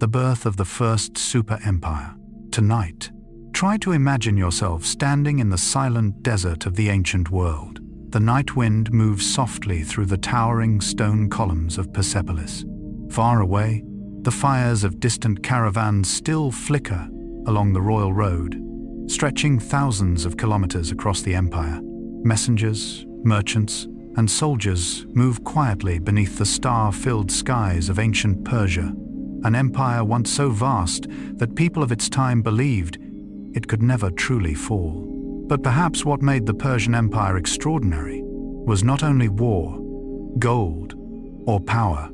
the birth of the first super empire. Tonight, try to imagine yourself standing in the silent desert of the ancient world. The night wind moves softly through the towering stone columns of Persepolis. Far away, the fires of distant caravans still flicker along the royal road, stretching thousands of kilometers across the empire. Messengers, merchants, and soldiers move quietly beneath the star-filled skies of ancient Persia, an empire once so vast that people of its time believed it could never truly fall. But perhaps what made the Persian Empire extraordinary was not only war, gold, or power.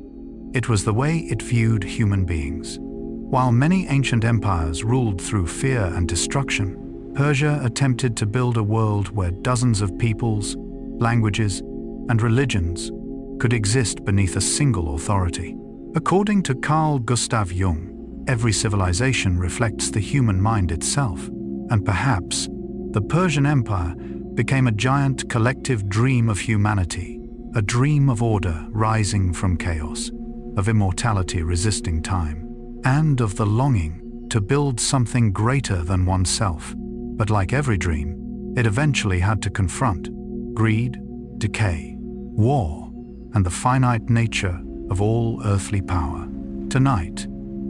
It was the way it viewed human beings. While many ancient empires ruled through fear and destruction, Persia attempted to build a world where dozens of peoples, languages, and religions could exist beneath a single authority. According to Carl Gustav Jung, every civilization reflects the human mind itself, and perhaps the Persian Empire became a giant collective dream of humanity, a dream of order rising from chaos, of immortality resisting time, and of the longing to build something greater than oneself. But like every dream, it eventually had to confront greed, decay, war, and the finite nature of all earthly power. Tonight,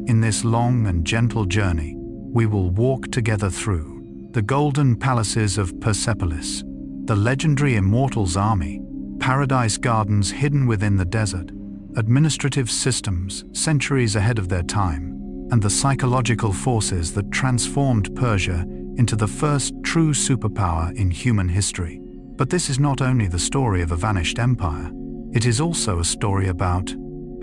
in this long and gentle journey, we will walk together through the golden palaces of Persepolis, the legendary Immortals' army, paradise gardens hidden within the desert, administrative systems centuries ahead of their time, and the psychological forces that transformed Persia into the first true superpower in human history. But this is not only the story of a vanished empire, it is also a story about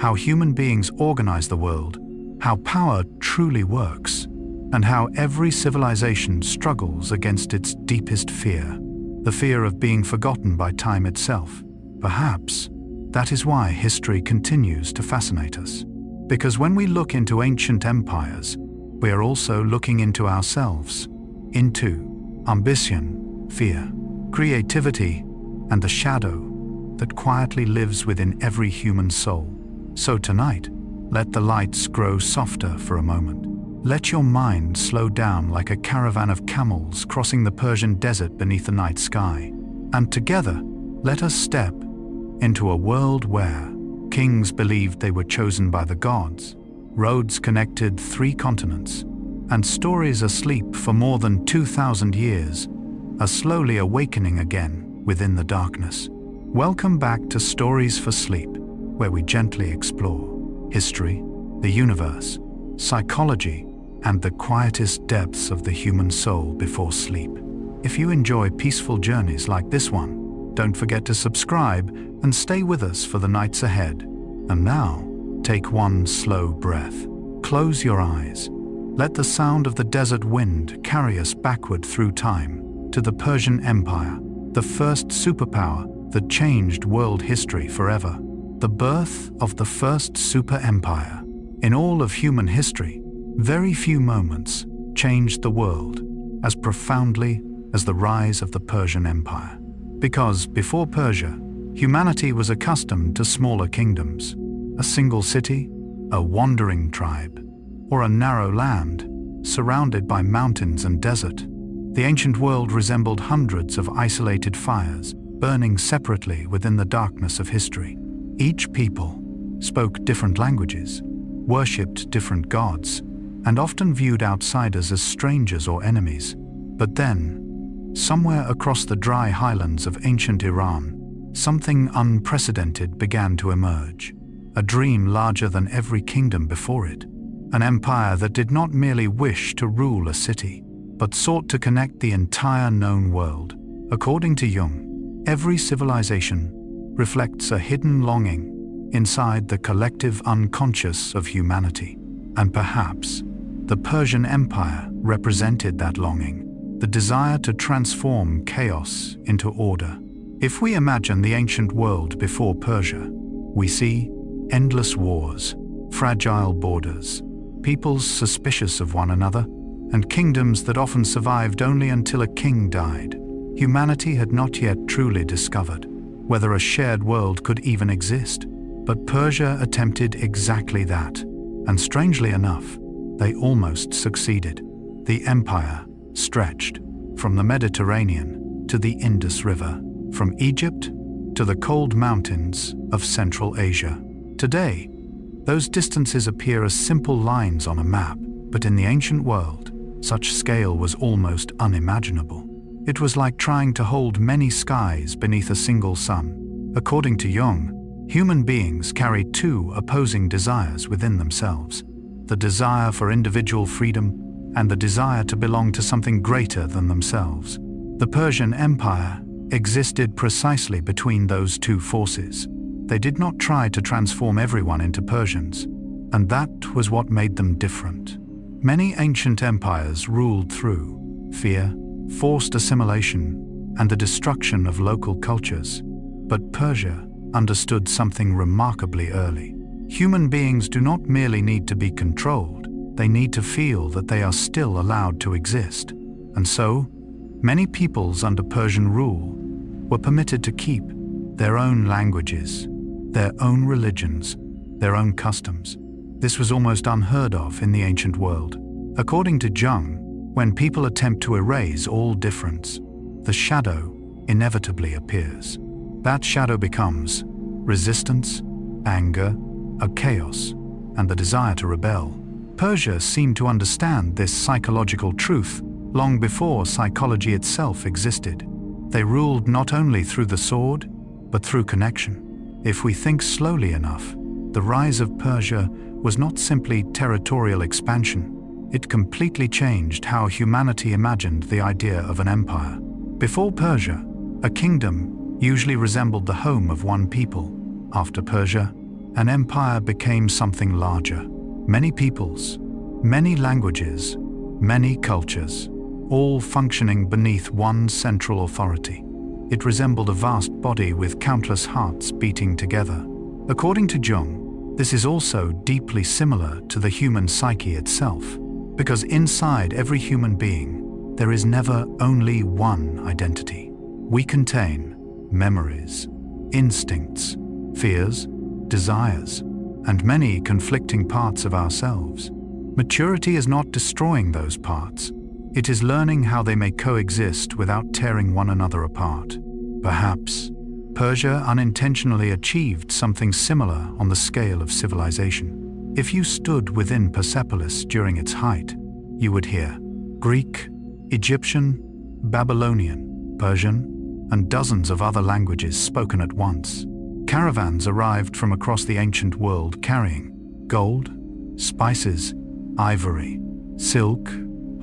how human beings organize the world, how power truly works, and how every civilization struggles against its deepest fear, the fear of being forgotten by time itself. Perhaps that is why history continues to fascinate us. Because when we look into ancient empires, we are also looking into ourselves, into ambition, fear, creativity, and the shadow that quietly lives within every human soul. So tonight, let the lights grow softer for a moment. Let your mind slow down like a caravan of camels crossing the Persian desert beneath the night sky. And together, let us step into a world where kings believed they were chosen by the gods, roads connected 3 continents, and stories asleep for more than 2,000 years are slowly awakening again within the darkness. Welcome back to Stories for Sleep, where we gently explore history, the universe, psychology, and the quietest depths of the human soul before sleep. If you enjoy peaceful journeys like this one, don't forget to subscribe and stay with us for the nights ahead. And now, take one slow breath. Close your eyes. Let the sound of the desert wind carry us backward through time to the Persian Empire, the first superpower that changed world history forever. The birth of the first super empire. In all of human history, very few moments changed the world as profoundly as the rise of the Persian Empire. Because before Persia, humanity was accustomed to smaller kingdoms, a single city, a wandering tribe, or a narrow land surrounded by mountains and desert. The ancient world resembled hundreds of isolated fires burning separately within the darkness of history. Each people spoke different languages, worshipped different gods, and often viewed outsiders as strangers or enemies. But then, somewhere across the dry highlands of ancient Iran, something unprecedented began to emerge. A dream larger than every kingdom before it. An empire that did not merely wish to rule a city, but sought to connect the entire known world. According to Jung, every civilization reflects a hidden longing inside the collective unconscious of humanity. And perhaps the Persian Empire represented that longing, the desire to transform chaos into order. If we imagine the ancient world before Persia, we see endless wars, fragile borders, peoples suspicious of one another, and kingdoms that often survived only until a king died. Humanity had not yet truly discovered whether a shared world could even exist. But Persia attempted exactly that. And strangely enough, they almost succeeded. The empire stretched from the Mediterranean to the Indus River, from Egypt to the cold mountains of Central Asia. Today, those distances appear as simple lines on a map, but in the ancient world, such scale was almost unimaginable. It was like trying to hold many skies beneath a single sun. According to Jung, human beings carried two opposing desires within themselves: the desire for individual freedom and the desire to belong to something greater than themselves. The Persian Empire existed precisely between those two forces. They did not try to transform everyone into Persians, and that was what made them different. Many ancient empires ruled through fear, forced assimilation, and the destruction of local cultures. But Persia understood something remarkably early. Human beings do not merely need to be controlled, they need to feel that they are still allowed to exist. And so, many peoples under Persian rule were permitted to keep their own languages, their own religions, their own customs. This was almost unheard of in the ancient world. According to Jung, when people attempt to erase all difference, the shadow inevitably appears. That shadow becomes resistance, anger, a chaos, and the desire to rebel. Persia seemed to understand this psychological truth long before psychology itself existed. They ruled not only through the sword, but through connection. If we think slowly enough, the rise of Persia was not simply territorial expansion. It completely changed how humanity imagined the idea of an empire. Before Persia, a kingdom usually resembled the home of one people. After Persia, an empire became something larger. Many peoples, many languages, many cultures, all functioning beneath one central authority. It resembled a vast body with countless hearts beating together. According to Jung, this is also deeply similar to the human psyche itself, because inside every human being, there is never only one identity. We contain memories, instincts, fears, desires, and many conflicting parts of ourselves. Maturity is not destroying those parts. It is learning how they may coexist without tearing one another apart. Perhaps Persia unintentionally achieved something similar on the scale of civilization. If you stood within Persepolis during its height, you would hear Greek, Egyptian, Babylonian, Persian, and dozens of other languages spoken at once. Caravans arrived from across the ancient world carrying gold, spices, ivory, silk,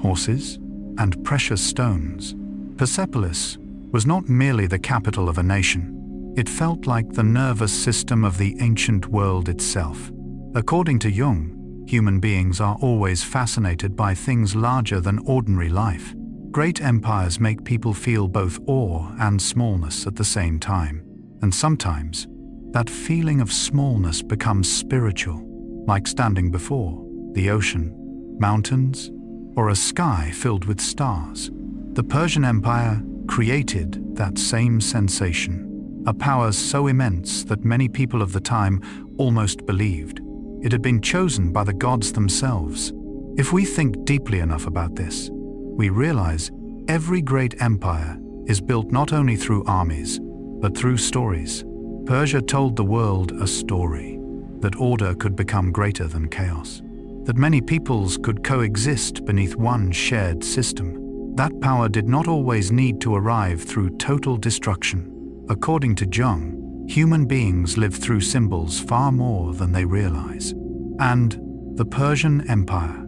horses, and precious stones. Persepolis was not merely the capital of a nation. It felt like the nervous system of the ancient world itself. According to Jung, human beings are always fascinated by things larger than ordinary life. Great empires make people feel both awe and smallness at the same time. And sometimes, that feeling of smallness becomes spiritual, like standing before the ocean, mountains, or a sky filled with stars. The Persian Empire created that same sensation, a power so immense that many people of the time almost believed it had been chosen by the gods themselves. If we think deeply enough about this, we realize every great empire is built not only through armies, but through stories. Persia told the world a story, that order could become greater than chaos, that many peoples could coexist beneath one shared system. That power did not always need to arrive through total destruction. According to Jung, human beings live through symbols far more than they realize. And the Persian Empire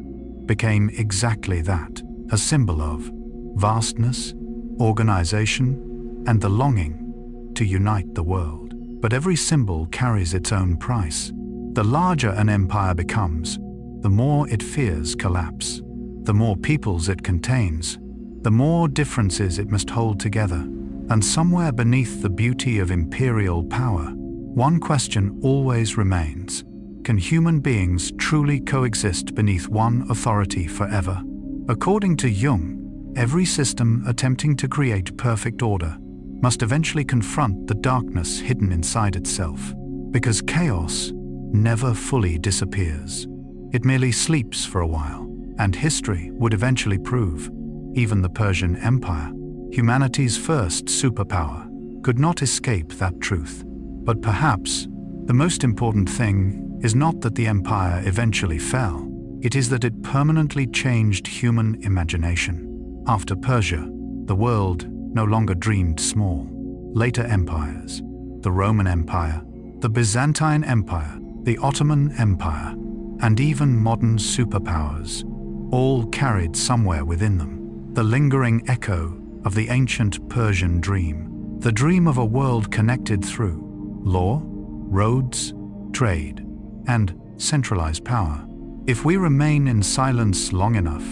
became exactly that, a symbol of vastness, organization, and the longing to unite the world. But every symbol carries its own price. The larger an empire becomes, the more it fears collapse. The more peoples it contains, the more differences it must hold together. And somewhere beneath the beauty of imperial power, one question always remains: can human beings truly coexist beneath one authority forever? According to Jung, every system attempting to create perfect order must eventually confront the darkness hidden inside itself, because chaos never fully disappears. It merely sleeps for a while, and history would eventually prove, even the Persian Empire, humanity's first superpower, could not escape that truth. But perhaps the most important thing is not that the empire eventually fell, it is that it permanently changed human imagination. After Persia, the world no longer dreamed small. Later empires, the Roman Empire, the Byzantine Empire, the Ottoman Empire, and even modern superpowers, all carried somewhere within them the lingering echo of the ancient Persian dream, the dream of a world connected through law, roads, trade, and centralized power. If we remain in silence long enough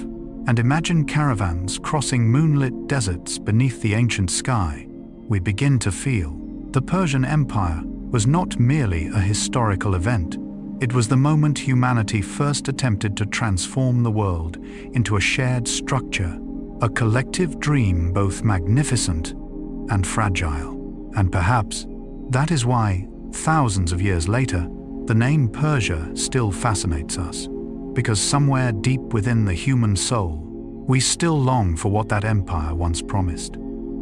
and imagine caravans crossing moonlit deserts beneath the ancient sky, we begin to feel the Persian Empire was not merely a historical event. It was the moment humanity first attempted to transform the world into a shared structure, a collective dream both magnificent and fragile. And perhaps that is why, thousands of years later, the name Persia still fascinates us, because somewhere deep within the human soul, we still long for what that empire once promised,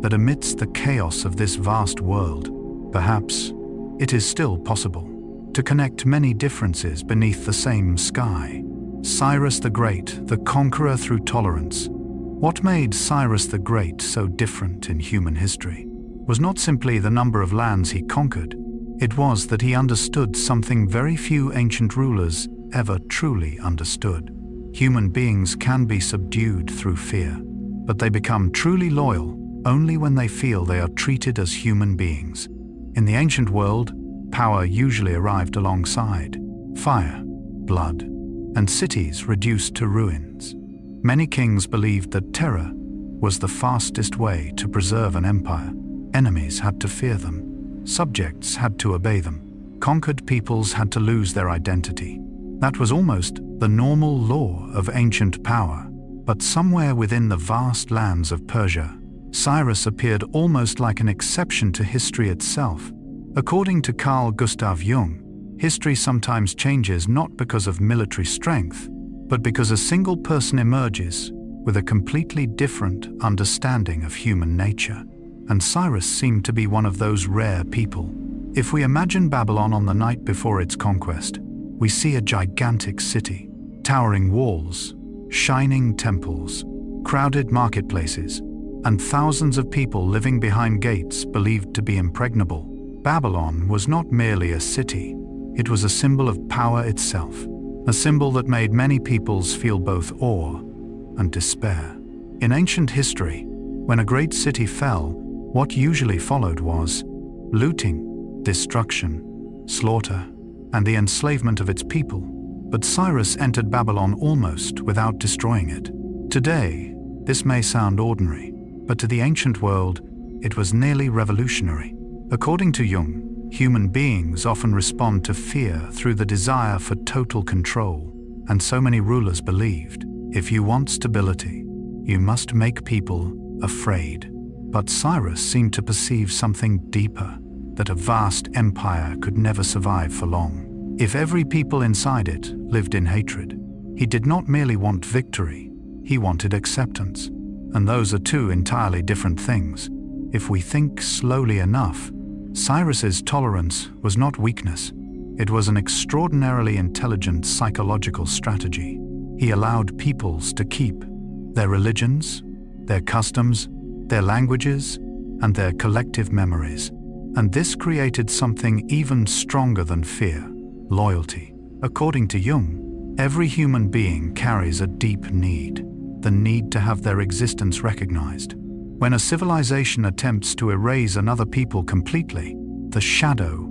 that amidst the chaos of this vast world, perhaps it is still possible to connect many differences beneath the same sky. Cyrus the Great, the conqueror through tolerance. What made Cyrus the Great so different in human history was not simply the number of lands he conquered, it was that he understood something very few ancient rulers ever truly understood. Human beings can be subdued through fear, but they become truly loyal only when they feel they are treated as human beings. In the ancient world, power usually arrived alongside fire, blood, and cities reduced to ruins. Many kings believed that terror was the fastest way to preserve an empire. Enemies had to fear them, subjects had to obey them, conquered peoples had to lose their identity. That was almost the normal law of ancient power. But somewhere within the vast lands of Persia, Cyrus appeared almost like an exception to history itself. According to Carl Gustav Jung, history sometimes changes not because of military strength, but because a single person emerges with a completely different understanding of human nature. And Cyrus seemed to be one of those rare people. If we imagine Babylon on the night before its conquest, we see a gigantic city, towering walls, shining temples, crowded marketplaces, and thousands of people living behind gates believed to be impregnable. Babylon was not merely a city, it was a symbol of power itself, a symbol that made many peoples feel both awe and despair. In ancient history, when a great city fell, what usually followed was looting, destruction, slaughter, and the enslavement of its people. But Cyrus entered Babylon almost without destroying it. Today, this may sound ordinary, but to the ancient world, it was nearly revolutionary. According to Jung, human beings often respond to fear through the desire for total control, and so many rulers believed, if you want stability, you must make people afraid. But Cyrus seemed to perceive something deeper, that a vast empire could never survive for long. If every people inside it lived in hatred, he did not merely want victory, he wanted acceptance. And those are two entirely different things. If we think slowly enough, Cyrus's tolerance was not weakness. It was an extraordinarily intelligent psychological strategy. He allowed peoples to keep their religions, their customs, their languages, and their collective memories. And this created something even stronger than fear, loyalty. According to Jung, every human being carries a deep need, the need to have their existence recognized. When a civilization attempts to erase another people completely, the shadow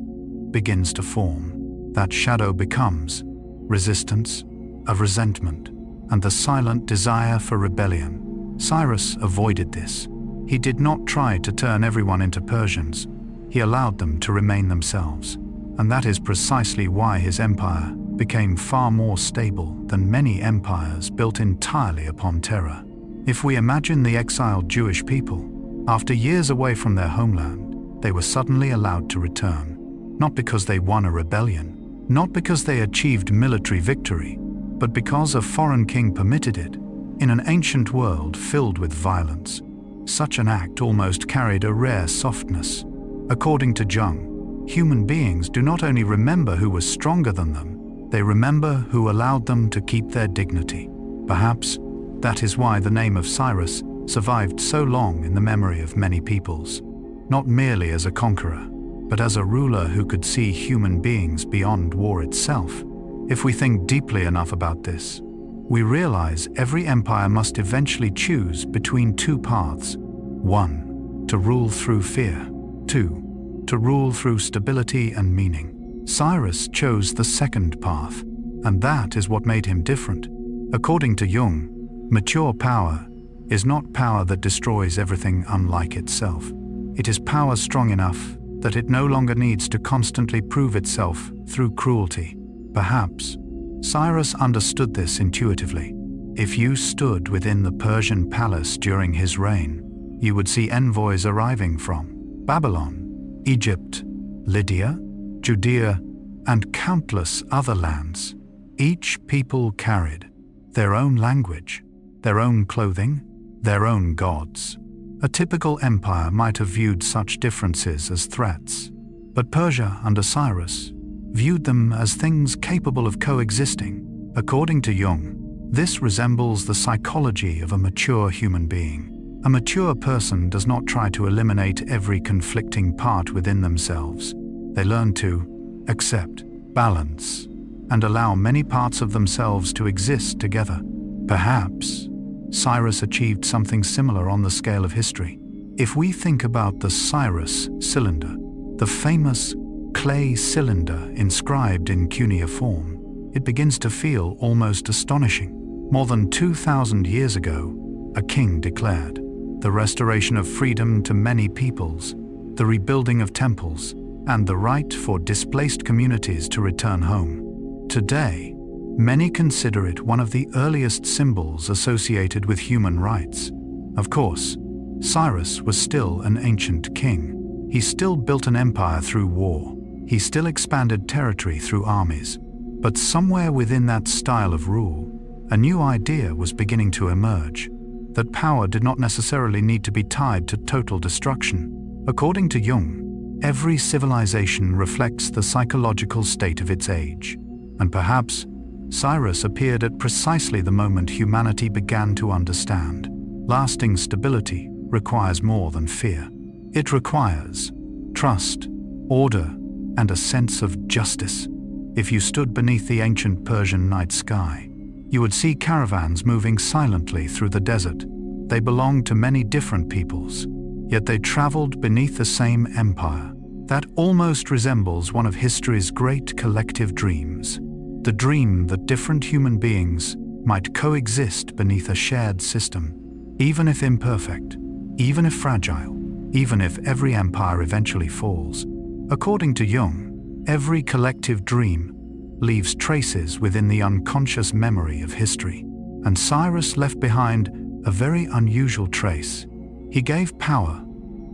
begins to form. That shadow becomes resistance, of resentment, and the silent desire for rebellion. Cyrus avoided this. He did not try to turn everyone into Persians. He allowed them to remain themselves. And that is precisely why his empire became far more stable than many empires built entirely upon terror. If we imagine the exiled Jewish people, after years away from their homeland, they were suddenly allowed to return, not because they won a rebellion, not because they achieved military victory, but because a foreign king permitted it, in an ancient world filled with violence. Such an act almost carried a rare softness. According to Jung, human beings do not only remember who was stronger than them, they remember who allowed them to keep their dignity. Perhaps that is why the name of Cyrus survived so long in the memory of many peoples, not merely as a conqueror, but as a ruler who could see human beings beyond war itself. If we think deeply enough about this, we realize every empire must eventually choose between two paths. 1. To rule through fear. 2. To rule through stability and meaning. Cyrus chose the second path, and that is what made him different. According to Jung, mature power is not power that destroys everything unlike itself. It is power strong enough that it no longer needs to constantly prove itself through cruelty. Perhaps Cyrus understood this intuitively. If you stood within the Persian palace during his reign, you would see envoys arriving from Babylon, Egypt, Lydia, Judea, and countless other lands. Each people carried their own language, their own clothing, their own gods. A typical empire might have viewed such differences as threats, but Persia under Cyrus viewed them as things capable of coexisting. According to Jung, this resembles the psychology of a mature human being. A mature person does not try to eliminate every conflicting part within themselves. They learn to accept, balance, and allow many parts of themselves to exist together. Perhaps Cyrus achieved something similar on the scale of history. If we think about the Cyrus cylinder, the famous clay cylinder inscribed in cuneiform, it begins to feel almost astonishing. More than 2,000 years ago, a king declared the restoration of freedom to many peoples, the rebuilding of temples, and the right for displaced communities to return home. Today, many consider it one of the earliest symbols associated with human rights. Of course, Cyrus was still an ancient king. He still built an empire through war. He still expanded territory through armies. But somewhere within that style of rule, a new idea was beginning to emerge, that power did not necessarily need to be tied to total destruction. According to Jung, every civilization reflects the psychological state of its age, and perhaps Cyrus appeared at precisely the moment humanity began to understand. Lasting stability requires more than fear. It requires trust, order, and a sense of justice. If you stood beneath the ancient Persian night sky, you would see caravans moving silently through the desert. They belonged to many different peoples, yet they traveled beneath the same empire that almost resembles one of history's great collective dreams. The dream that different human beings might coexist beneath a shared system, even if imperfect, even if fragile, even if every empire eventually falls. According to Jung, every collective dream leaves traces within the unconscious memory of history, and Cyrus left behind a very unusual trace. He gave power,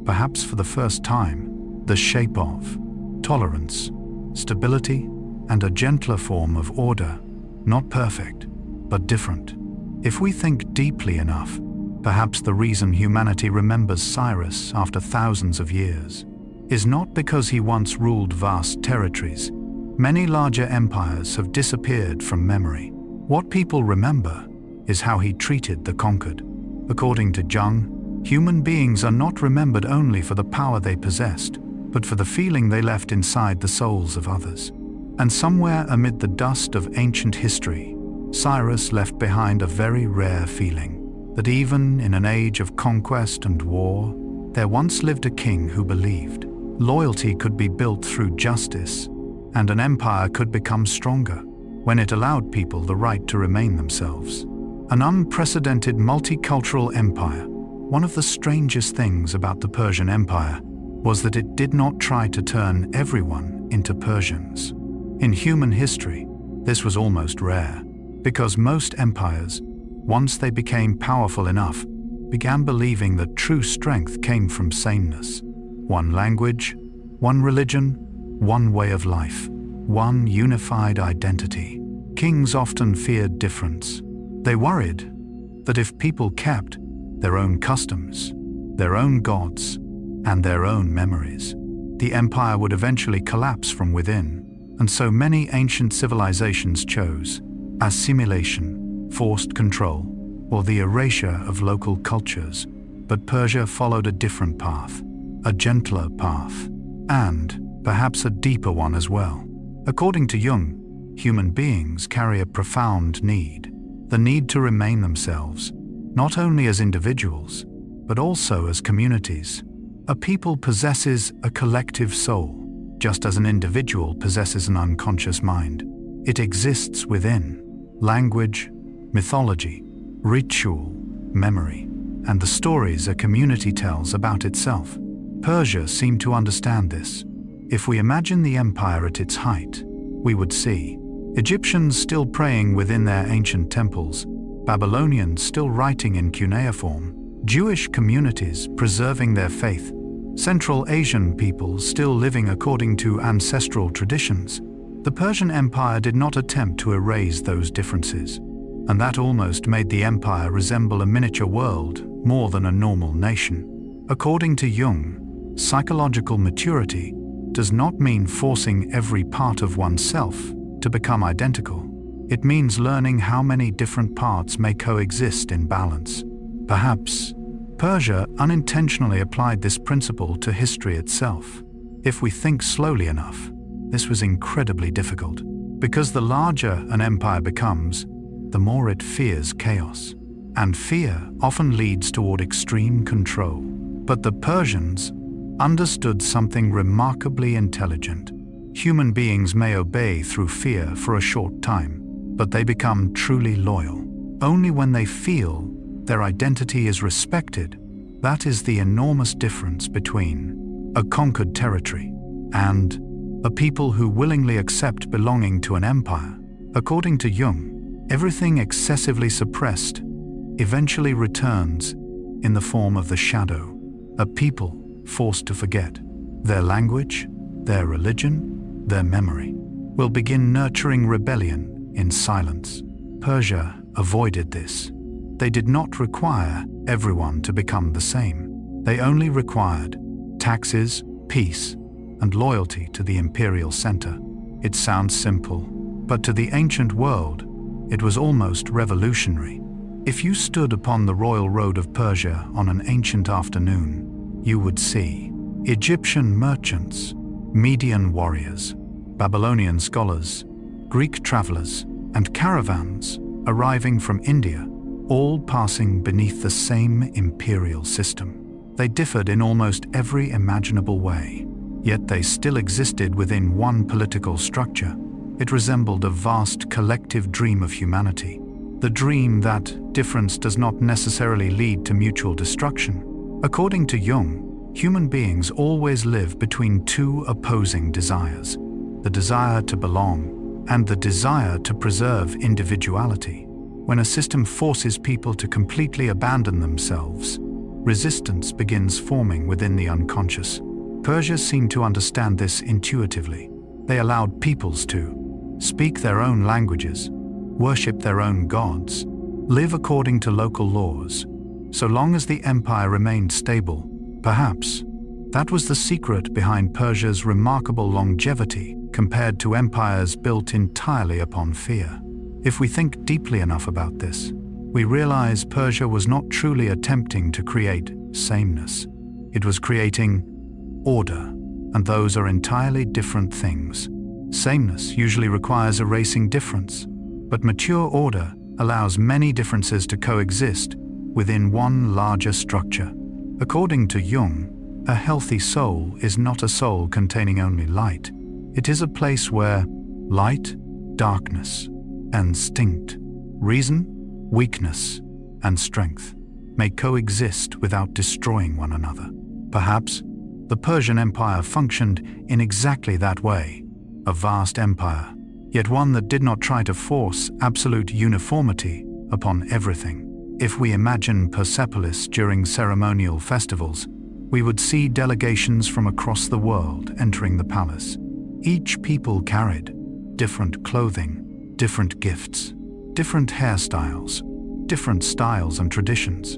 perhaps for the first time, the shape of tolerance, stability, and a gentler form of order, not perfect, but different. If we think deeply enough, perhaps the reason humanity remembers Cyrus after thousands of years is not because he once ruled vast territories. Many larger empires have disappeared from memory. What people remember is how he treated the conquered. According to Jung, human beings are not remembered only for the power they possessed, but for the feeling they left inside the souls of others. And somewhere amid the dust of ancient history, Cyrus left behind a very rare feeling, that even in an age of conquest and war, there once lived a king who believed loyalty could be built through justice, and an empire could become stronger when it allowed people the right to remain themselves. An unprecedented multicultural empire. One of the strangest things about the Persian Empire was that it did not try to turn everyone into Persians. In human history, this was almost rare, because most empires, once they became powerful enough, began believing that true strength came from sameness. One language, one religion, one way of life, one unified identity. kings often feared difference. They worried that if people kept their own customs, their own gods, and their own memories, the empire would eventually collapse from within, and so many ancient civilizations chose assimilation, forced control, or the erasure of local cultures. But Persia followed a different path, a gentler path, and perhaps a deeper one as well. According to Jung, human beings carry a profound need, the need to remain themselves, not only as individuals, but also as communities. A people possesses a collective soul, just as an individual possesses an unconscious mind. It exists within language, mythology, ritual, memory, and the stories a community tells about itself. Persia seemed to understand this. If we imagine the empire at its height, we would see Egyptians still praying within their ancient temples, Babylonians still writing in cuneiform, Jewish communities preserving their faith, Central Asian peoples still living according to ancestral traditions. The Persian Empire did not attempt to erase those differences, and that almost made the empire resemble a miniature world more than a normal nation. According to Jung, psychological maturity does not mean forcing every part of oneself to become identical. It means learning how many different parts may coexist in balance. Perhaps Persia unintentionally applied this principle to history itself. If we think slowly enough, this was incredibly difficult, because the larger an empire becomes, the more it fears chaos. And fear often leads toward extreme control. But the Persians understood something remarkably intelligent. Human beings may obey through fear for a short time, but they become truly loyal only when they feel their identity is respected. That is the enormous difference between a conquered territory and a people who willingly accept belonging to an empire. According to Jung, everything excessively suppressed eventually returns in the form of the shadow, a people forced to forget their language, their religion, their memory, will begin nurturing rebellion in silence. Persia avoided this. They did not require everyone to become the same. They only required taxes, peace, and loyalty to the imperial center. It sounds simple, but to the ancient world, it was almost revolutionary. If you stood upon the royal road of Persia on an ancient afternoon, you would see Egyptian merchants, Median warriors, Babylonian scholars, Greek travelers, and caravans arriving from India, all passing beneath the same imperial system. They differed in almost every imaginable way, yet they still existed within one political structure. It resembled a vast collective dream of humanity, the dream that difference does not necessarily lead to mutual destruction. According to Jung, human beings always live between two opposing desires, the desire to belong and the desire to preserve individuality. When a system forces people to completely abandon themselves, resistance begins forming within the unconscious. Persia seemed to understand this intuitively. They allowed peoples to speak their own languages, worship their own gods, live according to local laws, so long as the empire remained stable. Perhaps that was the secret behind Persia's remarkable longevity compared to empires built entirely upon fear. If we think deeply enough about this, we realize Persia was not truly attempting to create sameness. It was creating order, and those are entirely different things. Sameness usually requires erasing difference, but mature order allows many differences to coexist within one larger structure. According to Jung, a healthy soul is not a soul containing only light. It is a place where light, darkness, instinct, reason, weakness, and strength may coexist without destroying one another. Perhaps the Persian Empire functioned in exactly that way, a vast empire, yet one that did not try to force absolute uniformity upon everything. If we imagine Persepolis during ceremonial festivals, we would see delegations from across the world entering the palace. Each people carried different clothing, different gifts, different hairstyles, different styles and traditions.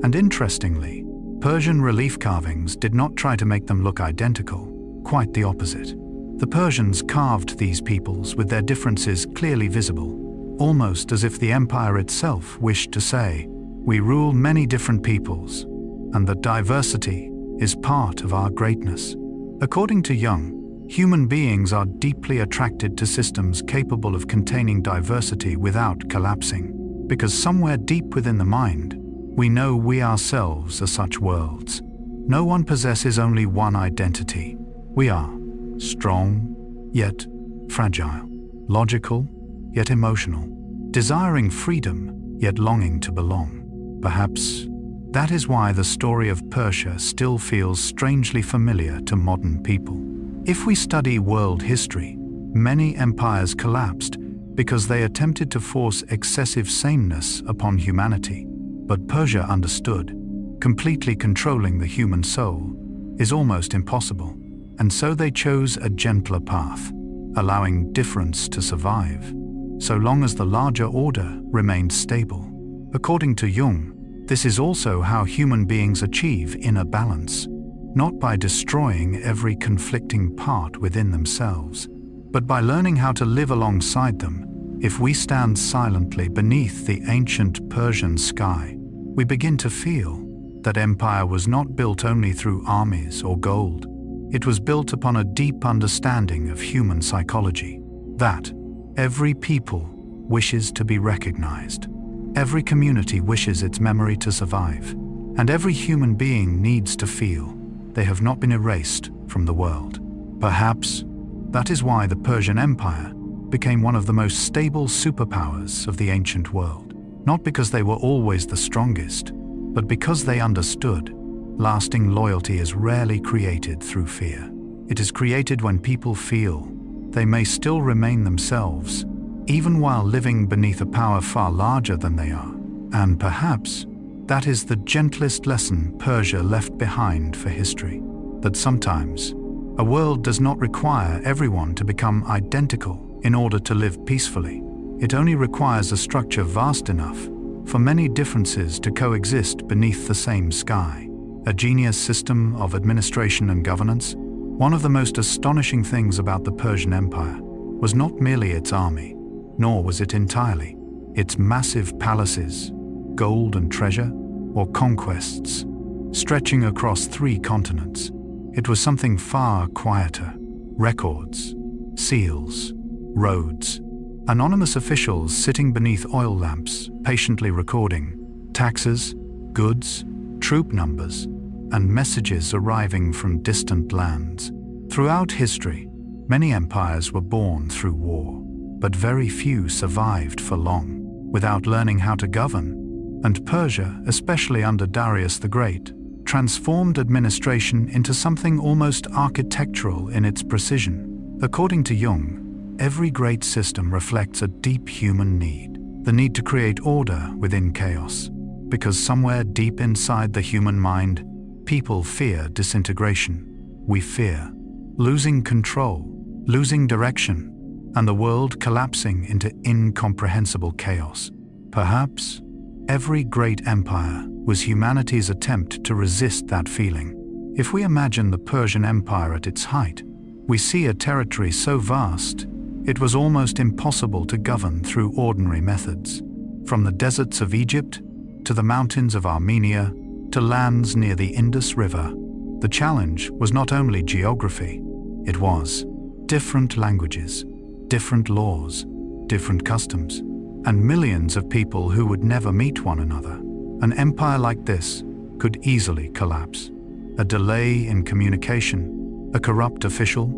And interestingly, Persian relief carvings did not try to make them look identical, quite the opposite. The Persians carved these peoples with their differences clearly visible, almost as if the empire itself wished to say, "We rule many different peoples, and that diversity is part of our greatness." According to Jung, human beings are deeply attracted to systems capable of containing diversity without collapsing, because somewhere deep within the mind, we know we ourselves are such worlds. No one possesses only one identity. We are strong, yet fragile, logical, yet emotional, desiring freedom, yet longing to belong. Perhaps that is why the story of Persia still feels strangely familiar to modern people. If we study world history, many empires collapsed because they attempted to force excessive sameness upon humanity. But Persia understood, completely controlling the human soul is almost impossible, and so they chose a gentler path, allowing difference to survive, so long as the larger order remained stable. According to Jung, this is also how human beings achieve inner balance, not by destroying every conflicting part within themselves, but by learning how to live alongside them. If we stand silently beneath the ancient Persian sky, we begin to feel that empire was not built only through armies or gold. It was built upon a deep understanding of human psychology, that every people wishes to be recognized, every community wishes its memory to survive, and every human being needs to feel they have not been erased from the world. Perhaps that is why the Persian Empire became one of the most stable superpowers of the ancient world, not because they were always the strongest, but because they understood lasting loyalty is rarely created through fear. It is created when people feel they may still remain themselves, even while living beneath a power far larger than they are. And perhaps that is the gentlest lesson Persia left behind for history, that sometimes a world does not require everyone to become identical in order to live peacefully. It only requires a structure vast enough for many differences to coexist beneath the same sky. A genius system of administration and governance. One of the most astonishing things about the Persian Empire was not merely its army, nor was it entirely its massive palaces, gold and treasure, or conquests stretching across 3 continents. It was something far quieter. Records, seals, roads, anonymous officials sitting beneath oil lamps, patiently recording taxes, goods, troop numbers, and messages arriving from distant lands. Throughout history, many empires were born through war, but very few survived for long without learning how to govern. And Persia, especially under Darius the Great, transformed administration into something almost architectural in its precision. According to Jung, every great system reflects a deep human need, the need to create order within chaos, because somewhere deep inside the human mind, people fear disintegration. We fear losing control, losing direction, and the world collapsing into incomprehensible chaos. Perhaps every great empire was humanity's attempt to resist that feeling. If we imagine the Persian Empire at its height, we see a territory so vast it was almost impossible to govern through ordinary methods. From the deserts of Egypt to the mountains of Armenia to lands near the Indus River, the challenge was not only geography, it was different languages, different laws, different customs, and millions of people who would never meet one another. An empire like this could easily collapse. A delay in communication, a corrupt official,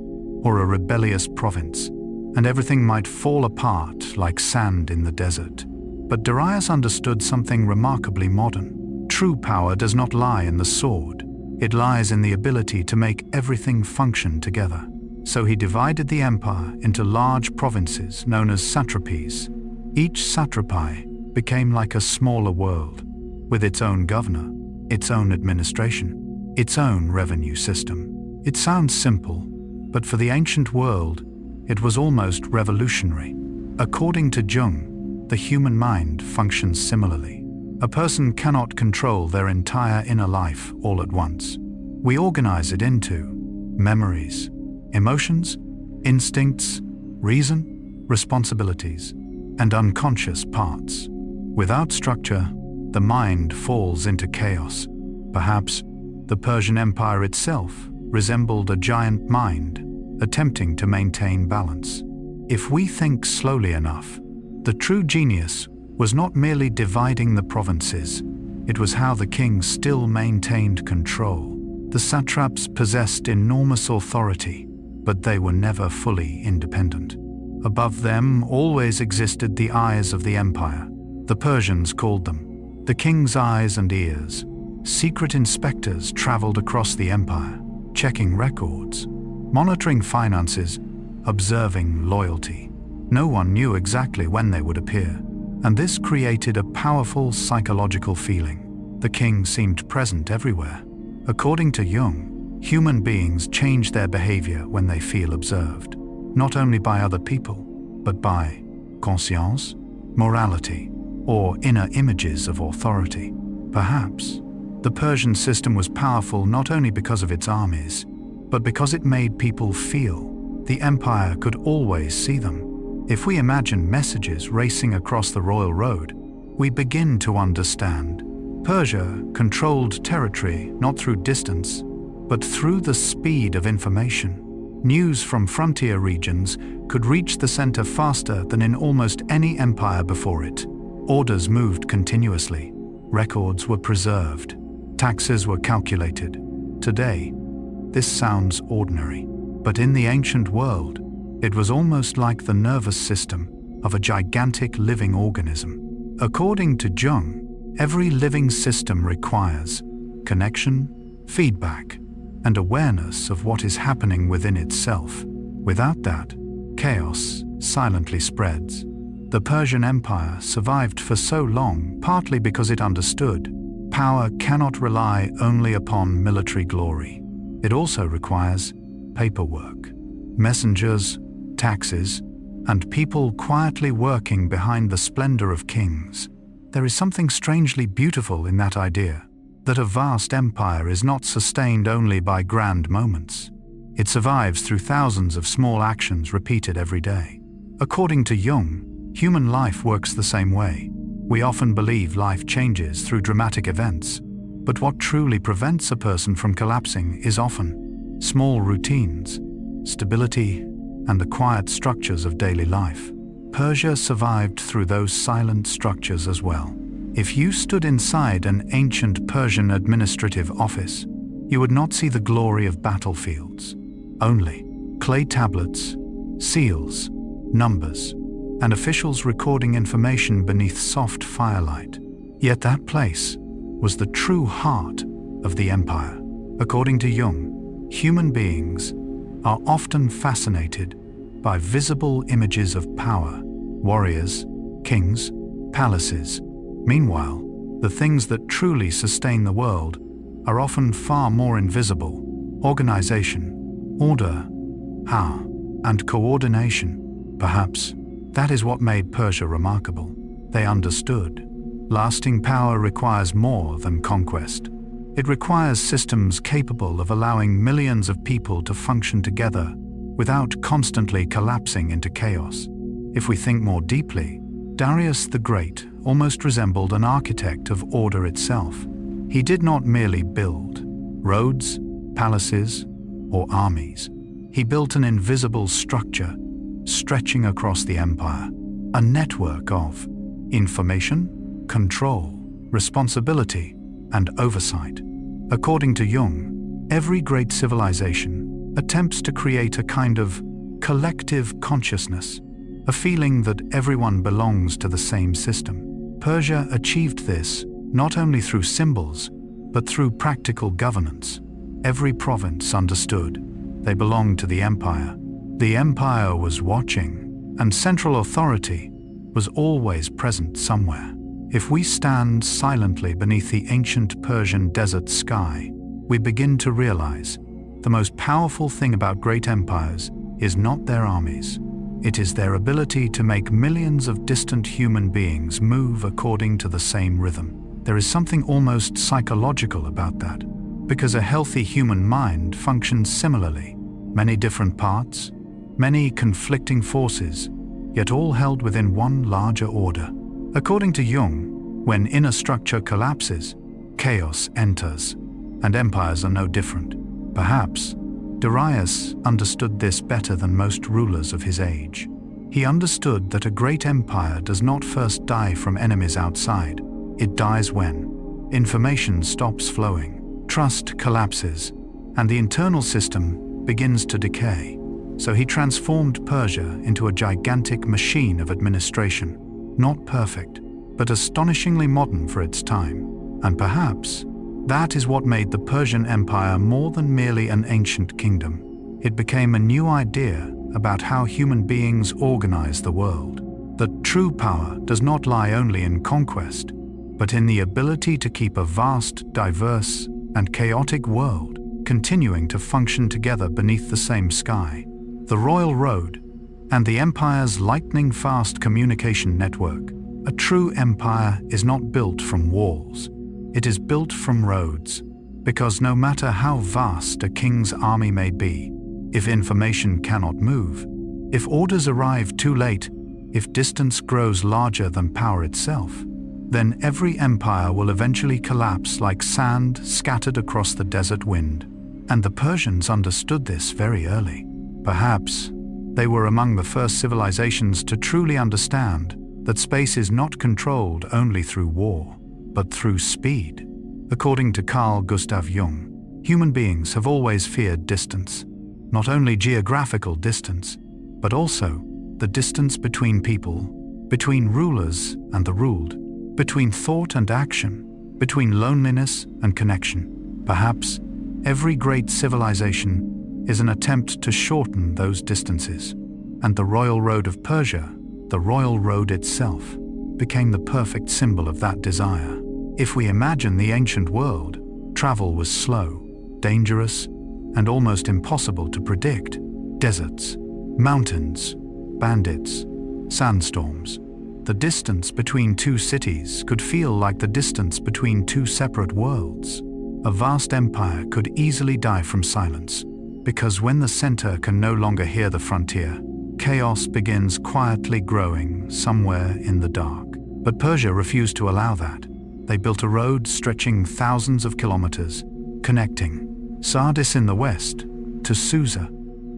or a rebellious province, and everything might fall apart like sand in the desert. But Darius understood something remarkably modern. True power does not lie in the sword. It lies in the ability to make everything function together. So he divided the empire into large provinces known as satrapies. Each satrapy became like a smaller world, with its own governor, its own administration, its own revenue system. It sounds simple, but for the ancient world, it was almost revolutionary. According to Jung, the human mind functions similarly. A person cannot control their entire inner life all at once. We organize it into memories, emotions, instincts, reason, responsibilities, and unconscious parts. Without structure, the mind falls into chaos. Perhaps the Persian Empire itself resembled a giant mind attempting to maintain balance. If we think slowly enough, the true genius was not merely dividing the provinces, it was how the king still maintained control. The satraps possessed enormous authority, but they were never fully independent. Above them always existed the eyes of the empire. The Persians called them the king's eyes and ears. Secret inspectors traveled across the empire, checking records, monitoring finances, observing loyalty. No one knew exactly when they would appear, and this created a powerful psychological feeling. The king seemed present everywhere. According to Jung, human beings change their behavior when they feel observed, not only by other people, but by conscience, morality, or inner images of authority. Perhaps the Persian system was powerful not only because of its armies, but because it made people feel the empire could always see them. If we imagine messages racing across the royal road, we begin to understand. Persia controlled territory not through distance, but through the speed of information. News from frontier regions could reach the center faster than in almost any empire before it. Orders moved continuously. Records were preserved. Taxes were calculated. Today, this sounds ordinary, but in the ancient world, it was almost like the nervous system of a gigantic living organism. According to Jung, every living system requires connection, feedback, and awareness of what is happening within itself. Without that, chaos silently spreads. The Persian Empire survived for so long partly because it understood power cannot rely only upon military glory. It also requires paperwork, messengers, taxes, and people quietly working behind the splendor of kings. There is something strangely beautiful in that idea, that a vast empire is not sustained only by grand moments. It survives through thousands of small actions repeated every day. According to Jung, human life works the same way. We often believe life changes through dramatic events, but what truly prevents a person from collapsing is often small routines, stability, and the quiet structures of daily life. Persia survived through those silent structures as well. If you stood inside an ancient Persian administrative office, you would not see the glory of battlefields. Only clay tablets, seals, numbers, and officials recording information beneath soft firelight. Yet that place was the true heart of the empire. According to Jung, human beings are often fascinated by visible images of power, warriors, kings, palaces. Meanwhile, the things that truly sustain the world are often far more invisible: organization, order, power, and coordination. Perhaps that is what made Persia remarkable. They understood. Lasting power requires more than conquest. It requires systems capable of allowing millions of people to function together without constantly collapsing into chaos. If we think more deeply, Darius the Great almost resembled an architect of order itself. He did not merely build roads, palaces, or armies. He built an invisible structure stretching across the empire, a network of information, control, responsibility, and oversight. According to Jung, every great civilization attempts to create a kind of collective consciousness, a feeling that everyone belongs to the same system. Persia achieved this not only through symbols, but through practical governance. Every province understood they belonged to the empire. The empire was watching, and central authority was always present somewhere. If we stand silently beneath the ancient Persian desert sky, we begin to realize the most powerful thing about great empires is not their armies, It is their ability to make millions of distant human beings move according to the same rhythm. There is something almost psychological about that, because a healthy human mind functions similarly. Many different parts, many conflicting forces, yet all held within one larger order. According to Jung, when inner structure collapses, chaos enters, and empires are no different. Perhaps Darius understood this better than most rulers of his age. He understood that a great empire does not first die from enemies outside. It dies when information stops flowing, trust collapses, and the internal system begins to decay. So he transformed Persia into a gigantic machine of administration, not perfect, but astonishingly modern for its time. And perhaps that is what made the Persian Empire more than merely an ancient kingdom. It became a new idea about how human beings organize the world. That true power does not lie only in conquest, but in the ability to keep a vast, diverse, and chaotic world continuing to function together beneath the same sky. The Royal Road and the empire's lightning-fast communication network. A true empire is not built from walls. It is built from roads, because no matter how vast a king's army may be, if information cannot move, if orders arrive too late, if distance grows larger than power itself, then every empire will eventually collapse like sand scattered across the desert wind. And the Persians understood this very early. Perhaps they were among the first civilizations to truly understand that space is not controlled only through war, but through speed. According to Carl Gustav Jung, human beings have always feared distance, not only geographical distance, but also the distance between people, between rulers and the ruled, between thought and action, between loneliness and connection. Perhaps every great civilization is an attempt to shorten those distances, and the Royal Road of Persia, the Royal Road itself, became the perfect symbol of that desire. If we imagine the ancient world, travel was slow, dangerous, and almost impossible to predict. Deserts, mountains, bandits, sandstorms. The distance between two cities could feel like the distance between two separate worlds. A vast empire could easily die from silence, because when the center can no longer hear the frontier, chaos begins quietly growing somewhere in the dark. But Persia refused to allow that. They built a road stretching thousands of kilometers, connecting Sardis in the west to Susa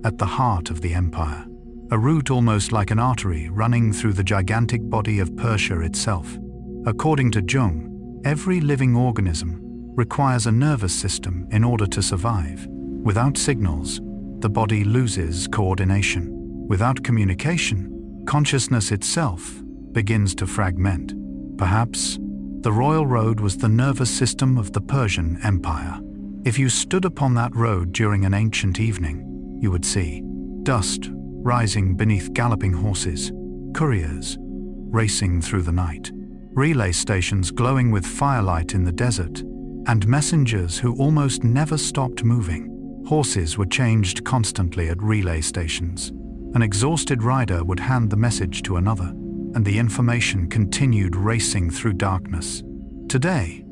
at the heart of the empire. A route almost like an artery running through the gigantic body of Persia itself. According to Jung, every living organism requires a nervous system in order to survive. Without signals, the body loses coordination. Without communication, consciousness itself begins to fragment. Perhaps the Royal Road was the nervous system of the Persian Empire. If you stood upon that road during an ancient evening, you would see dust rising beneath galloping horses, couriers racing through the night, relay stations glowing with firelight in the desert, and messengers who almost never stopped moving. Horses were changed constantly at relay stations. An exhausted rider would hand the message to another, and the information continued racing through darkness. Today,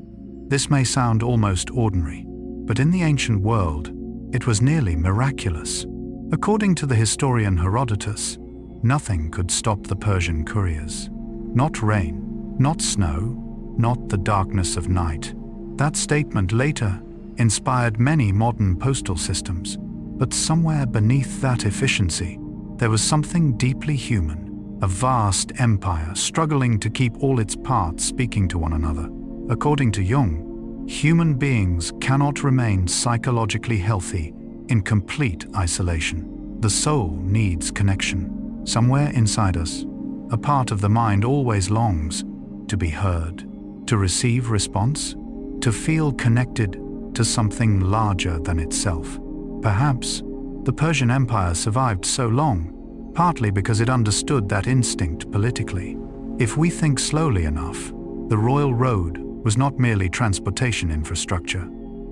this may sound almost ordinary, but in the ancient world, it was nearly miraculous. According to the historian Herodotus, nothing could stop the Persian couriers. Not rain, not snow, not the darkness of night. That statement later inspired many modern postal systems, but somewhere beneath that efficiency, there was something deeply human, a vast empire struggling to keep all its parts speaking to one another. According to Jung, human beings cannot remain psychologically healthy in complete isolation. The soul needs connection. Somewhere inside us, a part of the mind always longs to be heard, to receive response, to feel connected to something larger than itself. Perhaps the Persian Empire survived so long, partly because it understood that instinct politically. If we think slowly enough, the Royal Road was not merely transportation infrastructure.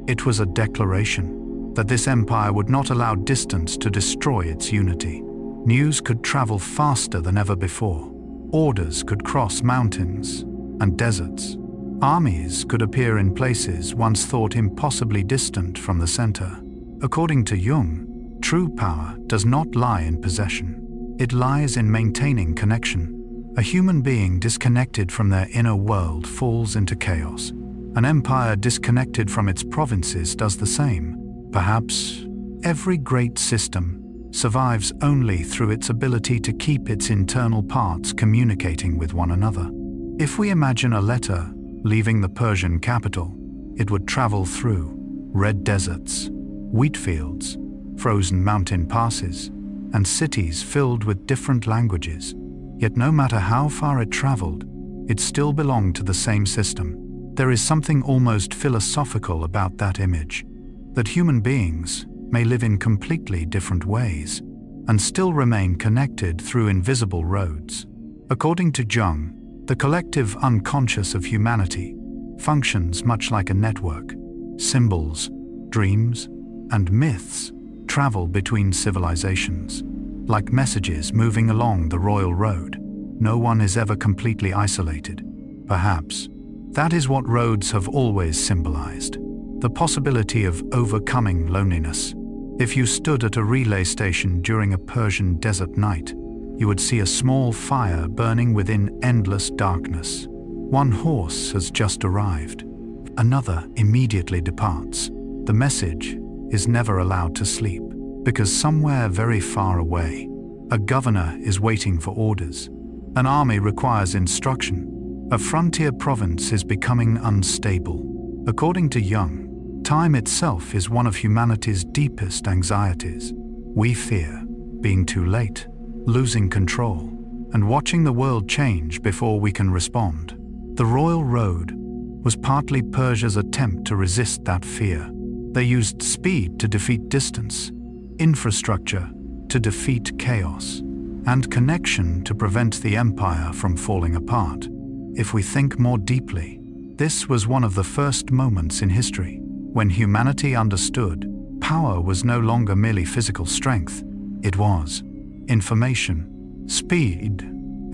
It was a declaration that this empire would not allow distance to destroy its unity. News could travel faster than ever before. Orders could cross mountains and deserts. Armies could appear in places once thought impossibly distant from the center. According to Jung, true power does not lie in possession. It lies in maintaining connection. A human being disconnected from their inner world falls into chaos. An empire disconnected from its provinces does the same. Perhaps every great system survives only through its ability to keep its internal parts communicating with one another. If we imagine a letter leaving the Persian capital, it would travel through red deserts, wheat fields, frozen mountain passes, and cities filled with different languages. Yet no matter how far it traveled, it still belonged to the same system. There is something almost philosophical about that image, that human beings may live in completely different ways and still remain connected through invisible roads. According to Jung, the collective unconscious of humanity functions much like a network. Symbols, dreams, and myths travel between civilizations, like messages moving along the royal road. No one is ever completely isolated. Perhaps that is what roads have always symbolized, the possibility of overcoming loneliness. If you stood at a relay station during a Persian desert night, you would see a small fire burning within endless darkness. One horse has just arrived. Another immediately departs. The message is never allowed to sleep, because somewhere very far away, a governor is waiting for orders. An army requires instruction. A frontier province is becoming unstable. According to Jung, time itself is one of humanity's deepest anxieties. We fear being too late, losing control, and watching the world change before we can respond. The Royal Road was partly Persia's attempt to resist that fear. They used speed to defeat distance, infrastructure to defeat chaos, and connection to prevent the empire from falling apart. If we think more deeply, this was one of the first moments in history when humanity understood power was no longer merely physical strength. It was information, speed,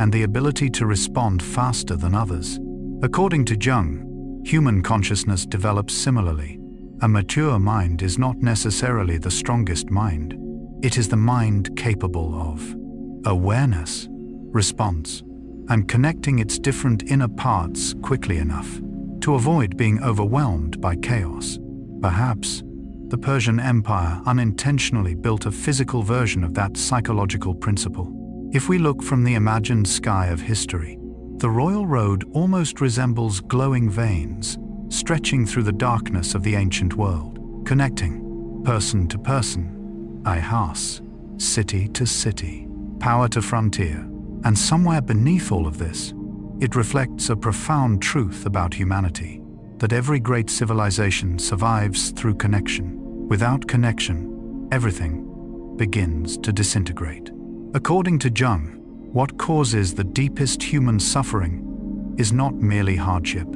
and the ability to respond faster than others. According to Jung, human consciousness develops similarly. A mature mind is not necessarily the strongest mind. It is the mind capable of awareness, response, and connecting its different inner parts quickly enough to avoid being overwhelmed by chaos. Perhaps the Persian Empire unintentionally built a physical version of that psychological principle. If we look from the imagined sky of history, the Royal Road almost resembles glowing veins stretching through the darkness of the ancient world, connecting person to person, ihas, city to city, power to frontier. And somewhere beneath all of this, it reflects a profound truth about humanity, that every great civilization survives through connection. Without connection, everything begins to disintegrate. According to Jung, what causes the deepest human suffering is not merely hardship,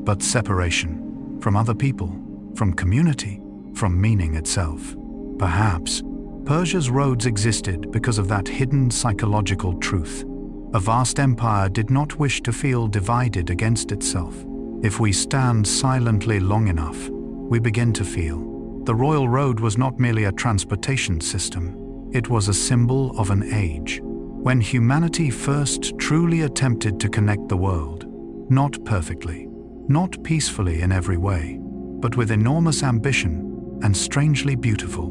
but separation from other people, from community, from meaning itself. Perhaps Persia's roads existed because of that hidden psychological truth. A vast empire did not wish to feel divided against itself. If we stand silently long enough, we begin to feel. The Royal Road was not merely a transportation system, it was a symbol of an age, when humanity first truly attempted to connect the world. Not perfectly, not peacefully in every way, but with enormous ambition and strangely beautiful,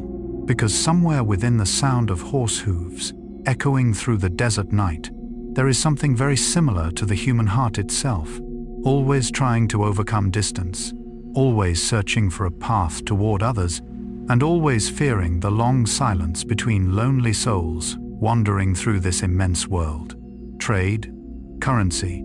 because somewhere within the sound of horse hooves, echoing through the desert night, there is something very similar to the human heart itself, always trying to overcome distance, always searching for a path toward others, and always fearing the long silence between lonely souls wandering through this immense world. Trade, currency,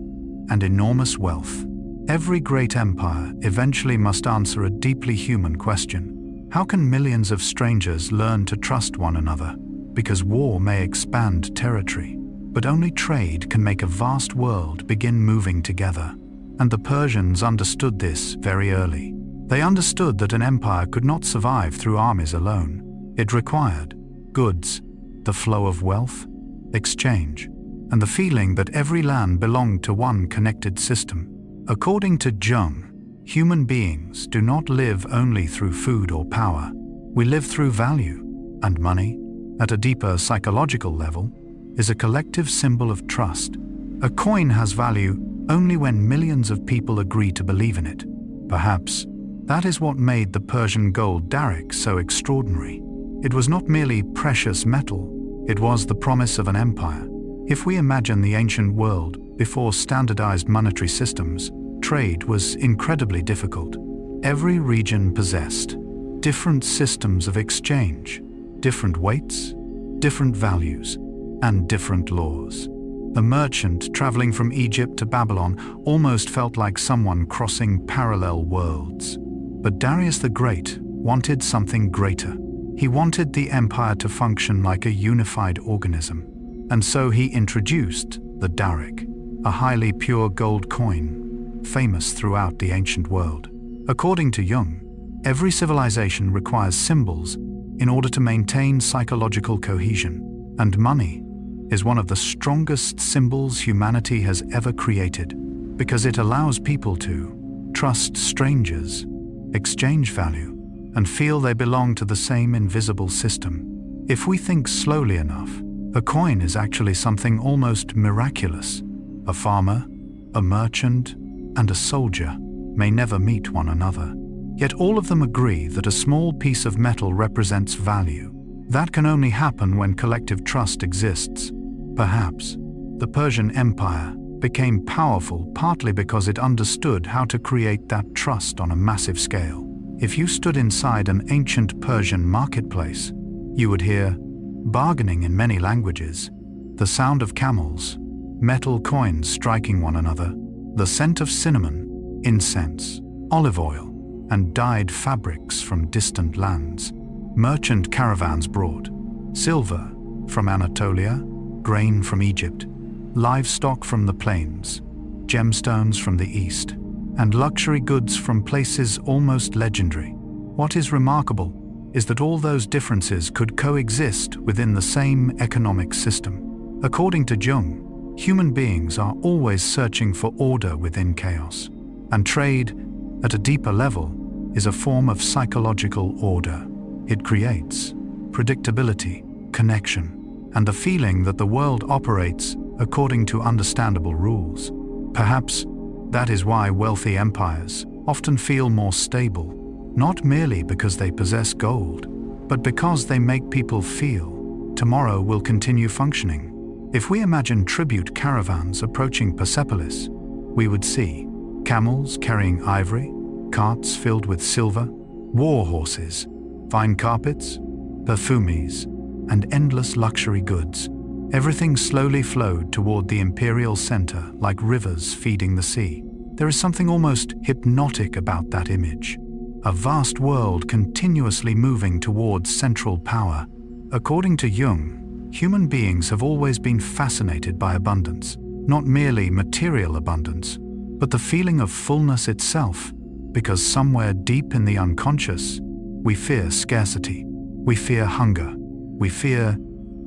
and enormous wealth. Every great empire eventually must answer a deeply human question. How can millions of strangers learn to trust one another? Because war may expand territory, but only trade can make a vast world begin moving together. And the Persians understood this very early. They understood that an empire could not survive through armies alone. It required goods, the flow of wealth, exchange, and the feeling that every land belonged to one connected system. According to Jung, human beings do not live only through food or power. We live through value, and money, at a deeper psychological level, is a collective symbol of trust. A coin has value only when millions of people agree to believe in it. Perhaps that is what made the Persian gold daric so extraordinary. It was not merely precious metal, it was the promise of an empire. If we imagine the ancient world before standardized monetary systems, trade was incredibly difficult. Every region possessed different systems of exchange, different weights, different values, and different laws. The merchant traveling from Egypt to Babylon almost felt like someone crossing parallel worlds. But Darius the Great wanted something greater. He wanted the empire to function like a unified organism. And so he introduced the daric, a highly pure gold coin, famous throughout the ancient world. According to Jung, every civilization requires symbols in order to maintain psychological cohesion, and money is one of the strongest symbols humanity has ever created, because it allows people to trust strangers, exchange value, and feel they belong to the same invisible system. If we think slowly enough, a coin is actually something almost miraculous. A farmer, a merchant, and a soldier may never meet one another. Yet all of them agree that a small piece of metal represents value. That can only happen when collective trust exists. Perhaps the Persian Empire became powerful partly because it understood how to create that trust on a massive scale. If you stood inside an ancient Persian marketplace, you would hear bargaining in many languages, the sound of camels, metal coins striking one another, the scent of cinnamon, incense, olive oil, and dyed fabrics from distant lands. Merchant caravans brought silver from Anatolia, grain from Egypt, livestock from the plains, gemstones from the east, and luxury goods from places almost legendary. What is remarkable is that all those differences could coexist within the same economic system. According to Jung, human beings are always searching for order within chaos, and trade, at a deeper level, is a form of psychological order. It creates predictability, connection, and the feeling that the world operates according to understandable rules. Perhaps that is why wealthy empires often feel more stable, not merely because they possess gold, but because they make people feel tomorrow will continue functioning. If we imagine tribute caravans approaching Persepolis, we would see camels carrying ivory, carts filled with silver, war horses, fine carpets, perfumes, and endless luxury goods. Everything slowly flowed toward the imperial center like rivers feeding the sea. There is something almost hypnotic about that image. A vast world continuously moving towards central power. According to Jung, human beings have always been fascinated by abundance, not merely material abundance, but the feeling of fullness itself, because somewhere deep in the unconscious, we fear scarcity, we fear hunger, we fear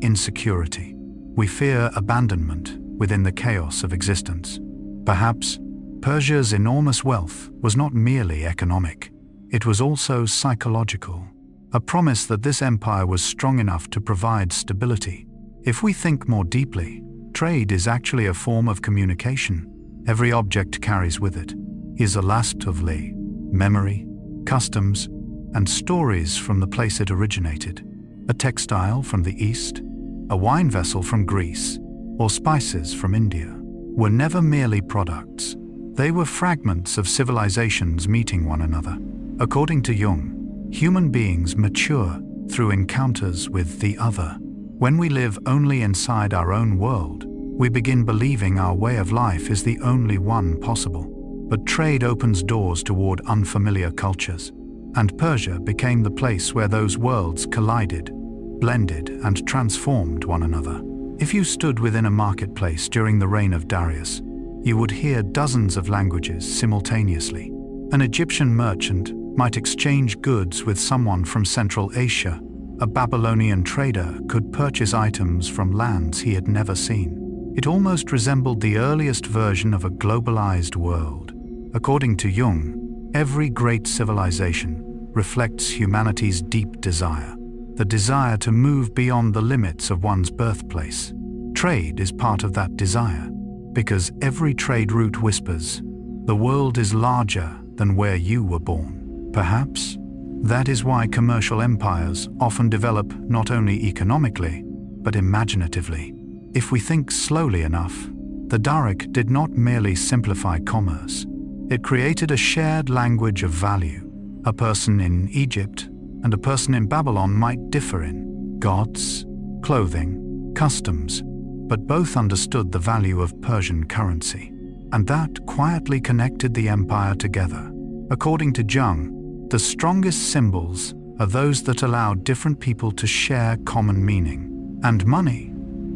insecurity, we fear abandonment within the chaos of existence. Perhaps Persia's enormous wealth was not merely economic. It was also psychological, a promise that this empire was strong enough to provide stability. If we think more deeply, trade is actually a form of communication. Every object carries with it is a last of memory, customs, and stories from the place it originated. A textile from the East, a wine vessel from Greece, or spices from India were never merely products. They were fragments of civilizations meeting one another. According to Jung, human beings mature through encounters with the other. When we live only inside our own world, we begin believing our way of life is the only one possible. But trade opens doors toward unfamiliar cultures, and Persia became the place where those worlds collided, blended, and transformed one another. If you stood within a marketplace during the reign of Darius, you would hear dozens of languages simultaneously. An Egyptian merchant might exchange goods with someone from Central Asia, a Babylonian trader could purchase items from lands he had never seen. It almost resembled the earliest version of a globalized world. According to Jung, every great civilization reflects humanity's deep desire, the desire to move beyond the limits of one's birthplace. Trade is part of that desire, because every trade route whispers, "The world is larger than where you were born." Perhaps that is why commercial empires often develop not only economically, but imaginatively. If we think slowly enough, the Daric did not merely simplify commerce. It created a shared language of value. A person in Egypt and a person in Babylon might differ in gods, clothing, customs, but both understood the value of Persian currency. And that quietly connected the empire together. According to Jung, the strongest symbols are those that allow different people to share common meaning. And money,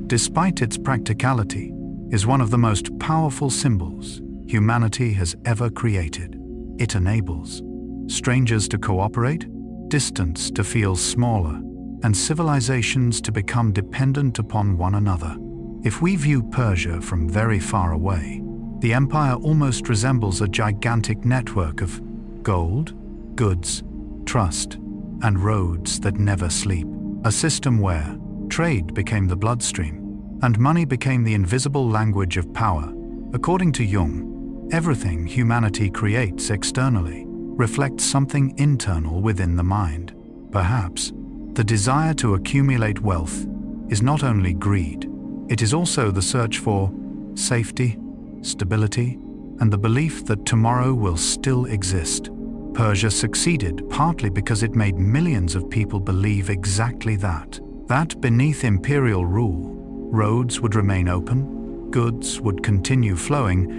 despite its practicality, is one of the most powerful symbols humanity has ever created. It enables strangers to cooperate, distance to feel smaller, and civilizations to become dependent upon one another. If we view Persia from very far away, the empire almost resembles a gigantic network of gold, goods, trust, and roads that never sleep. A system where trade became the bloodstream, and money became the invisible language of power. According to Jung, everything humanity creates externally reflects something internal within the mind. Perhaps the desire to accumulate wealth is not only greed, it is also the search for safety, stability, and the belief that tomorrow will still exist. Persia succeeded partly because it made millions of people believe exactly that beneath imperial rule, roads would remain open, goods would continue flowing,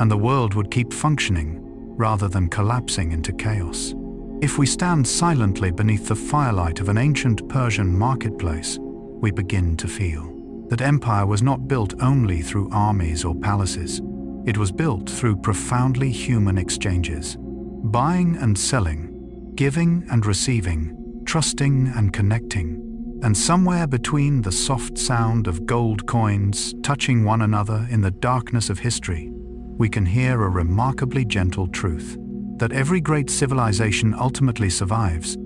and the world would keep functioning rather than collapsing into chaos. If we stand silently beneath the firelight of an ancient Persian marketplace, we begin to feel that empire was not built only through armies or palaces. It was built through profoundly human exchanges, buying and selling, giving and receiving, trusting and connecting. And somewhere between the soft sound of gold coins touching one another in the darkness of history, we can hear a remarkably gentle truth, that every great civilization ultimately survives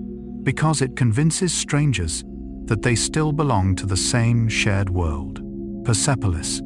because it convinces strangers that they still belong to the same shared world. Persepolis,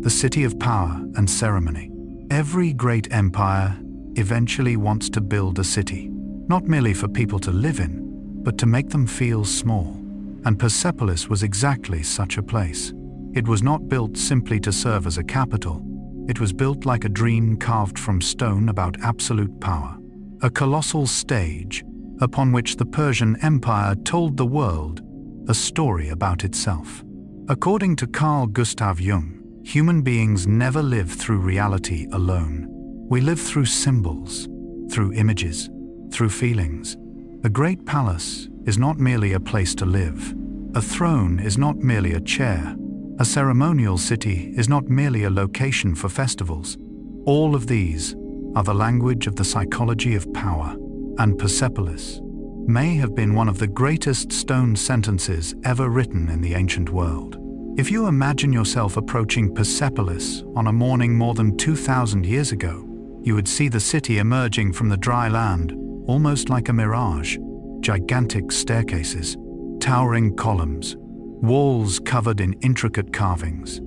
the city of power and ceremony. Every great empire eventually wants to build a city, not merely for people to live in, but to make them feel small. And Persepolis was exactly such a place. It was not built simply to serve as a capital. It was built like a dream carved from stone about absolute power. A colossal stage upon which the Persian Empire told the world a story about itself. According to Carl Gustav Jung, human beings never live through reality alone. We live through symbols, through images, through feelings. A great palace is not merely a place to live. A throne is not merely a chair. A ceremonial city is not merely a location for festivals. All of these are the language of the psychology of power, and Persepolis may have been one of the greatest stone sentences ever written in the ancient world. If you imagine yourself approaching Persepolis on a morning more than 2,000 years ago, you would see the city emerging from the dry land, almost like a mirage. Gigantic staircases, towering columns, walls covered in intricate carvings.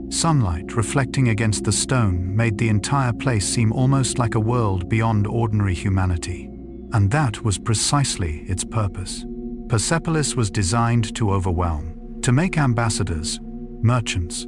Sunlight reflecting against the stone made the entire place seem almost like a world beyond ordinary humanity. And that was precisely its purpose. Persepolis was designed to overwhelm, to make ambassadors, merchants,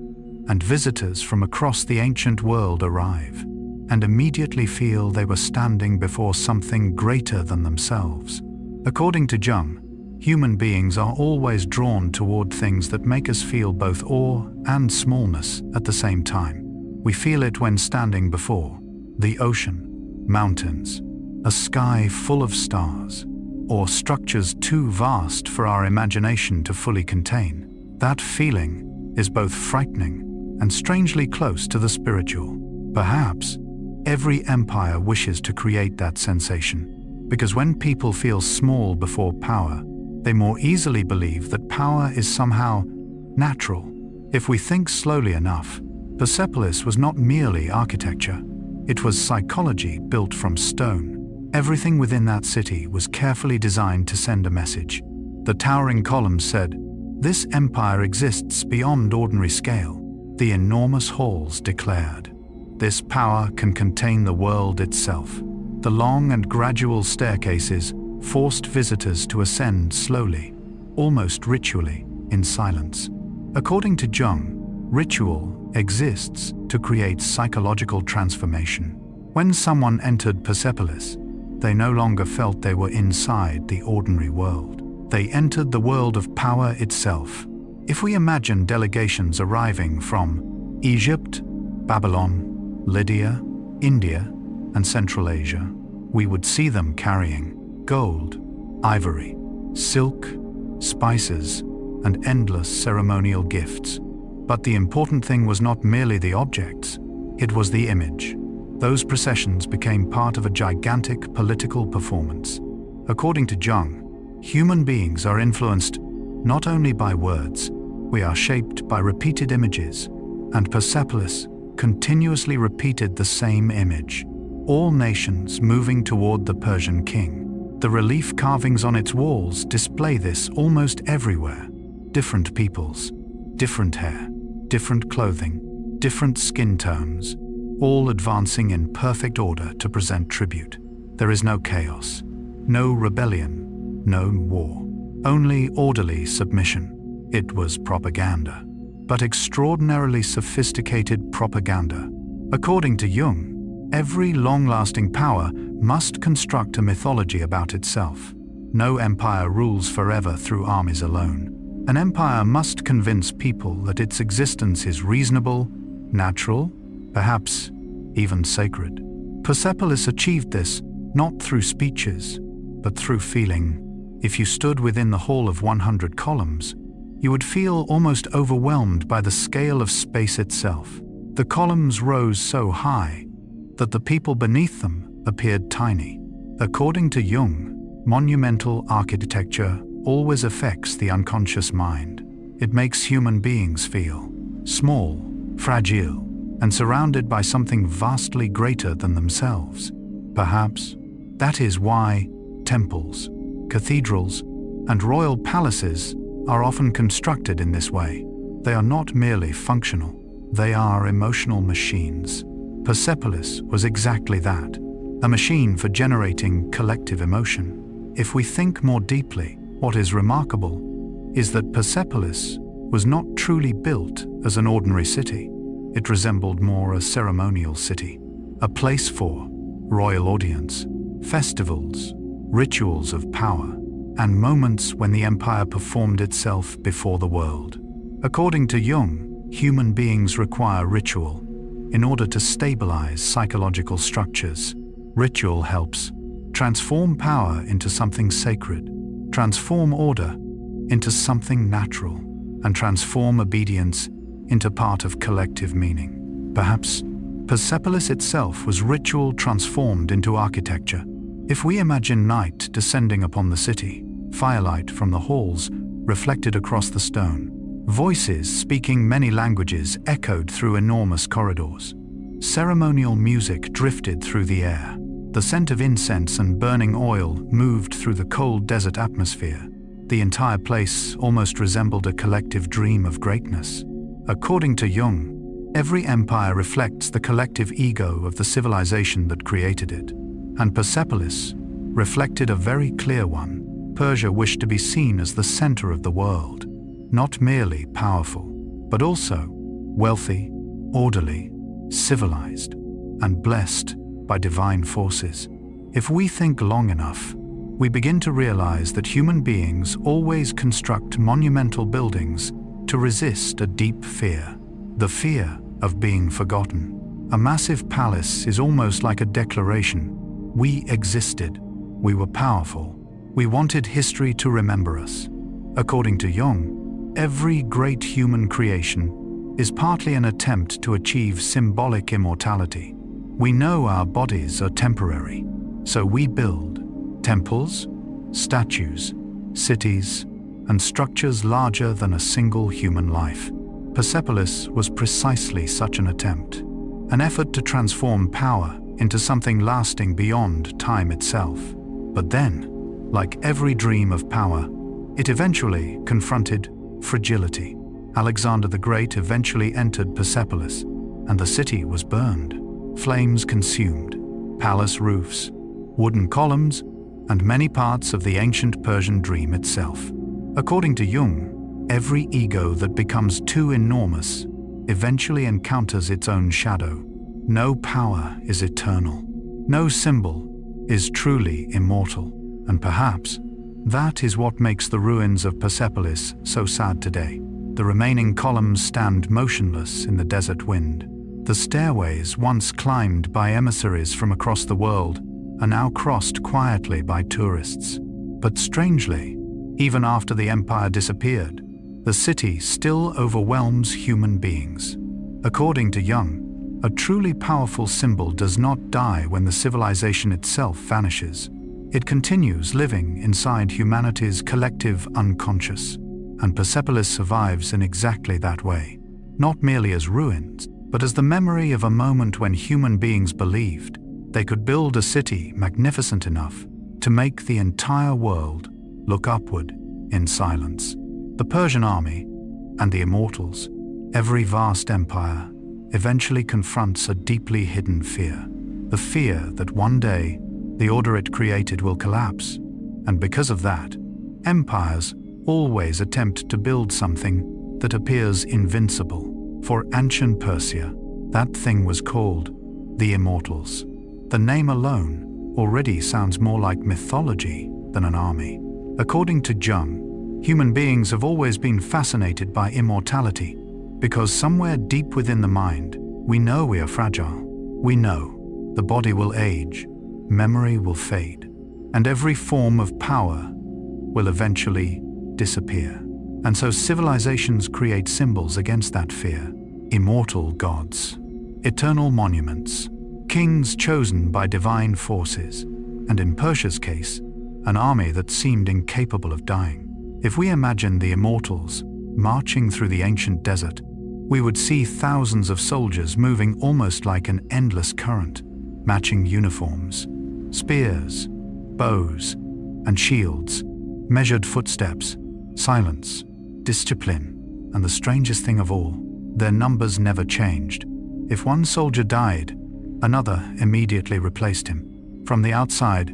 and visitors from across the ancient world arrive, and immediately feel they were standing before something greater than themselves. According to Jung, human beings are always drawn toward things that make us feel both awe and smallness at the same time. We feel it when standing before the ocean, mountains, a sky full of stars, or structures too vast for our imagination to fully contain. That feeling is both frightening and strangely close to the spiritual. Perhaps every empire wishes to create that sensation, because when people feel small before power, They more easily believe that power is somehow natural. If we think slowly enough, Persepolis was not merely architecture. It was psychology built from stone. Everything within that city was carefully designed to send a message. The towering columns said, "This empire exists beyond ordinary scale." The enormous halls declared, "This power can contain the world itself." The long and gradual staircases forced visitors to ascend slowly, almost ritually, in silence. According to Jung, ritual exists to create psychological transformation. When someone entered Persepolis, they no longer felt they were inside the ordinary world. They entered the world of power itself. If we imagine delegations arriving from Egypt, Babylon, Lydia, India, and Central Asia, we would see them carrying gold, ivory, silk, spices, and endless ceremonial gifts. But the important thing was not merely the objects, it was the image. Those processions became part of a gigantic political performance. According to Jung, human beings are influenced not only by words, we are shaped by repeated images, and Persepolis continuously repeated the same image. All nations moving toward the Persian king. The relief carvings on its walls display this almost everywhere. Different peoples, different hair, different clothing, different skin tones, all advancing in perfect order to present tribute. There is no chaos, no rebellion, no war, only orderly submission. It was propaganda, but extraordinarily sophisticated propaganda. According to Jung, every long-lasting power must construct a mythology about itself. No empire rules forever through armies alone. An empire must convince people that its existence is reasonable, natural, perhaps even sacred. Persepolis achieved this not through speeches, but through feeling. If you stood within the hall of 100 columns, you would feel almost overwhelmed by the scale of space itself. The columns rose so high that the people beneath them appeared tiny. According to Jung, monumental architecture always affects the unconscious mind. It makes human beings feel small, fragile, and surrounded by something vastly greater than themselves. Perhaps that is why temples, cathedrals, and royal palaces are often constructed in this way. They are not merely functional, they are emotional machines. Persepolis was exactly that, a machine for generating collective emotion. If we think more deeply, what is remarkable is that Persepolis was not truly built as an ordinary city. It resembled more a ceremonial city, a place for royal audience, festivals, rituals of power, and moments when the empire performed itself before the world. According to Jung, human beings require ritual in order to stabilize psychological structures. Ritual helps transform power into something sacred, transform order into something natural, and transform obedience into part of collective meaning. Perhaps Persepolis itself was ritual transformed into architecture. If we imagine night descending upon the city, firelight from the halls reflected across the stone, voices speaking many languages echoed through enormous corridors. Ceremonial music drifted through the air. The scent of incense and burning oil moved through the cold desert atmosphere. The entire place almost resembled a collective dream of greatness. According to Jung, every empire reflects the collective ego of the civilization that created it, and Persepolis reflected a very clear one. Persia wished to be seen as the center of the world, not merely powerful, but also wealthy, orderly, civilized, and blessed by divine forces. If we think long enough, we begin to realize that human beings always construct monumental buildings to resist a deep fear, the fear of being forgotten. A massive palace is almost like a declaration. We existed, we were powerful, we wanted history to remember us. According to Jung, every great human creation is partly an attempt to achieve symbolic immortality. We know our bodies are temporary, so we build temples, statues, cities, and structures larger than a single human life. Persepolis was precisely such an attempt, an effort to transform power into something lasting beyond time itself. But then, like every dream of power, it eventually confronted fragility. Alexander the Great eventually entered Persepolis, and the city was burned. Flames consumed palace roofs, wooden columns, and many parts of the ancient Persian dream itself. According to Jung, every ego that becomes too enormous eventually encounters its own shadow. No power is eternal. No symbol is truly immortal. And perhaps that is what makes the ruins of Persepolis so sad today. The remaining columns stand motionless in the desert wind. The stairways, once climbed by emissaries from across the world, are now crossed quietly by tourists. But strangely, even after the empire disappeared, the city still overwhelms human beings. According to Jung, a truly powerful symbol does not die when the civilization itself vanishes. It continues living inside humanity's collective unconscious, and Persepolis survives in exactly that way, not merely as ruins, but as the memory of a moment when human beings believed they could build a city magnificent enough to make the entire world look upward in silence. The Persian army and the immortals, every vast empire, eventually confronts a deeply hidden fear. The fear that one day the order it created will collapse, and because of that, empires always attempt to build something that appears invincible. For ancient Persia, that thing was called the Immortals. The name alone already sounds more like mythology than an army. According to Jung, human beings have always been fascinated by immortality because somewhere deep within the mind, we know we are fragile. We know the body will age, memory will fade, and every form of power will eventually disappear. And so civilizations create symbols against that fear. Immortal gods, eternal monuments, kings chosen by divine forces, and in Persia's case, an army that seemed incapable of dying. If we imagine the immortals marching through the ancient desert, we would see thousands of soldiers moving almost like an endless current, matching uniforms, spears, bows, and shields, measured footsteps, silence, discipline, and the strangest thing of all, their numbers never changed. If one soldier died, another immediately replaced him. From the outside,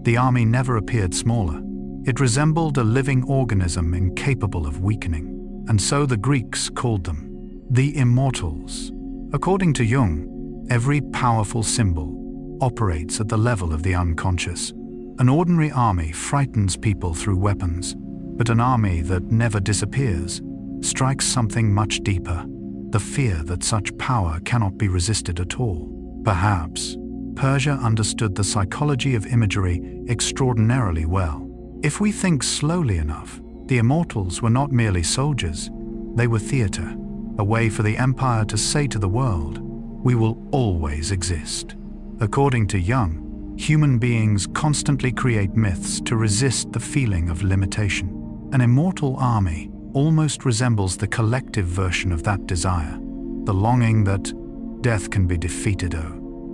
the army never appeared smaller. It resembled a living organism incapable of weakening, and so the Greeks called them the Immortals. According to Jung, every powerful symbol operates at the level of the unconscious. An ordinary army frightens people through weapons, but an army that never disappears strikes something much deeper, the fear that such power cannot be resisted at all. Perhaps Persia understood the psychology of imagery extraordinarily well. If we think slowly enough, the Immortals were not merely soldiers, they were theater, a way for the empire to say to the world, "We will always exist." According to Jung, human beings constantly create myths to resist the feeling of limitation. An immortal army almost resembles the collective version of that desire, the longing that death can be defeated,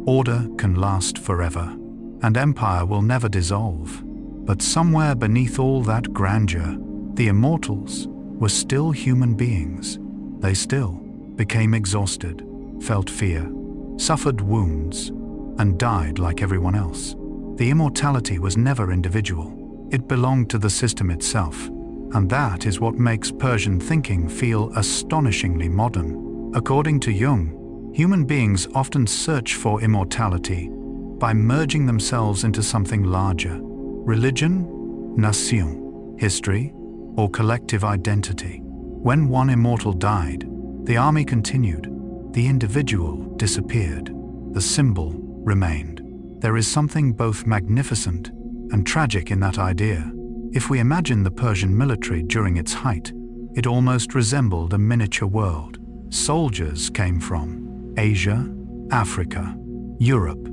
order can last forever, and empire will never dissolve. But somewhere beneath all that grandeur, the Immortals were still human beings. They still became exhausted, felt fear, suffered wounds, and died like everyone else. The immortality was never individual. It belonged to the system itself. And that is what makes Persian thinking feel astonishingly modern. According to Jung, human beings often search for immortality by merging themselves into something larger: religion, nation, history, or collective identity. When one immortal died, the army continued, the individual disappeared, the symbol remained. There is something both magnificent and tragic in that idea. If we imagine the Persian military during its height, it almost resembled a miniature world. Soldiers came from Asia, Africa, Europe,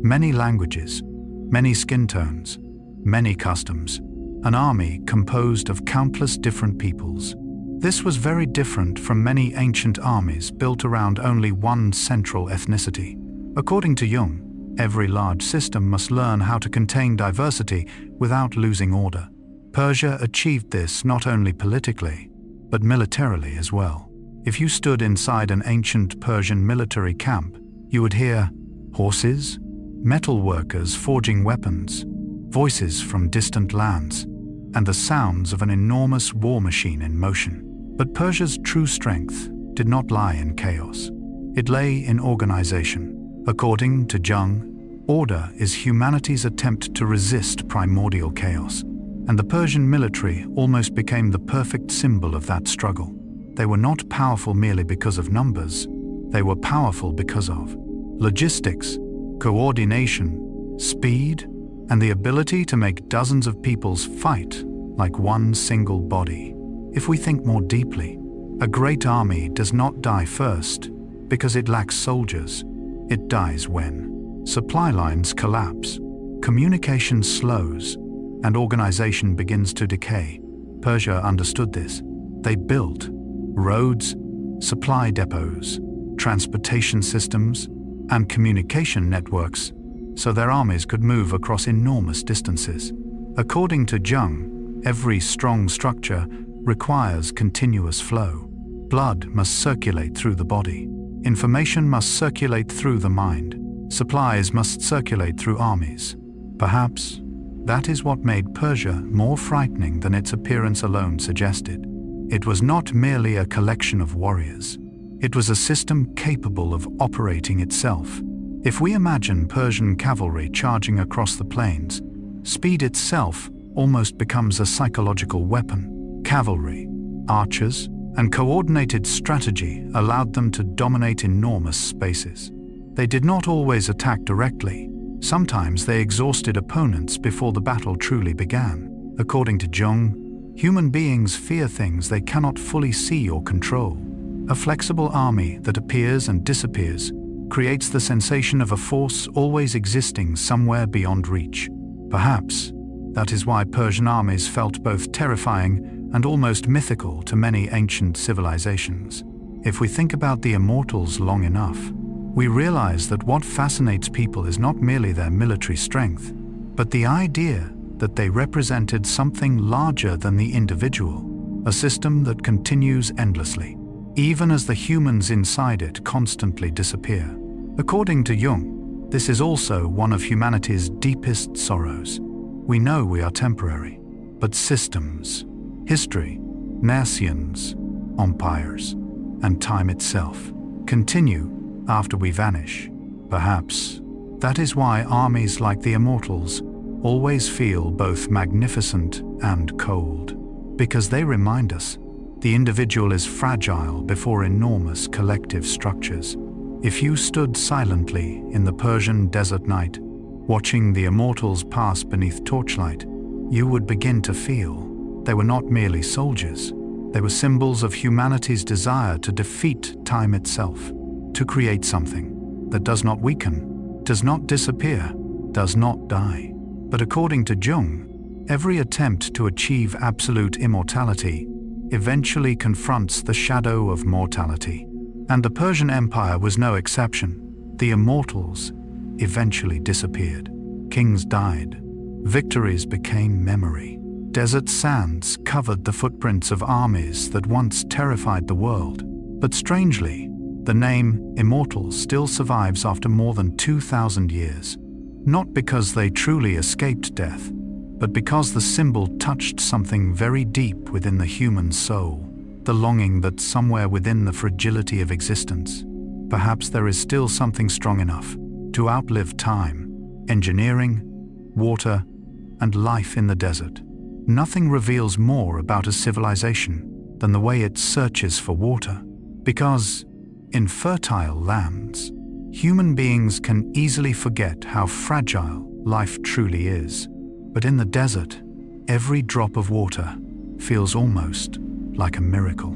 many languages, many skin tones, many customs. an army composed of countless different peoples. This was very different from many ancient armies built around only one central ethnicity. According to Jung, every large system must learn how to contain diversity without losing order. Persia achieved this not only politically, but militarily as well. If you stood inside an ancient Persian military camp, you would hear horses, metal workers forging weapons, voices from distant lands, and the sounds of an enormous war machine in motion. But Persia's true strength did not lie in chaos. It lay in organization. According to Jung, order is humanity's attempt to resist primordial chaos, and the Persian military almost became the perfect symbol of that struggle. They were not powerful merely because of numbers, they were powerful because of logistics, coordination, speed, and the ability to make dozens of peoples fight like one single body. If we think more deeply, a great army does not die first because it lacks soldiers. It dies when supply lines collapse, communication slows, and organization begins to decay. Persia understood this. They built roads, supply depots, transportation systems, and communication networks so their armies could move across enormous distances. According to Jung, every strong structure requires continuous flow. Blood must circulate through the body. Information must circulate through the mind. Supplies must circulate through armies. Perhaps that is what made Persia more frightening than its appearance alone suggested. It was not merely a collection of warriors. It was a system capable of operating itself. If we imagine Persian cavalry charging across the plains, speed itself almost becomes a psychological weapon. Cavalry, archers, and coordinated strategy allowed them to dominate enormous spaces. They did not always attack directly. Sometimes they exhausted opponents before the battle truly began. According to Jung, human beings fear things they cannot fully see or control. A flexible army that appears and disappears creates the sensation of a force always existing somewhere beyond reach. Perhaps that is why Persian armies felt both terrifying and almost mythical to many ancient civilizations. If we think about the immortals long enough, we realize that what fascinates people is not merely their military strength, but the idea that they represented something larger than the individual, a system that continues endlessly, even as the humans inside it constantly disappear. According to Jung, this is also one of humanity's deepest sorrows. We know we are temporary, but systems, history, nations, empires, and time itself continue after we vanish. Perhaps that is why armies like the Immortals always feel both magnificent and cold, because they remind us the individual is fragile before enormous collective structures. If you stood silently in the Persian desert night, watching the Immortals pass beneath torchlight, you would begin to feel they were not merely soldiers. They were symbols of humanity's desire to defeat time itself, to create something that does not weaken, does not disappear, does not die. But according to Jung, every attempt to achieve absolute immortality eventually confronts the shadow of mortality. And the Persian Empire was no exception. The Immortals eventually disappeared. Kings died. Victories became memory. Desert sands covered the footprints of armies that once terrified the world. But strangely, the name Immortals still survives after more than 2,000 years. Not because they truly escaped death, but because the symbol touched something very deep within the human soul, the longing that somewhere within the fragility of existence, perhaps there is still something strong enough to outlive time, engineering, water, and life in the desert. Nothing reveals more about a civilization than the way it searches for water, because in fertile lands, human beings can easily forget how fragile life truly is. But in the desert, every drop of water feels almost like a miracle.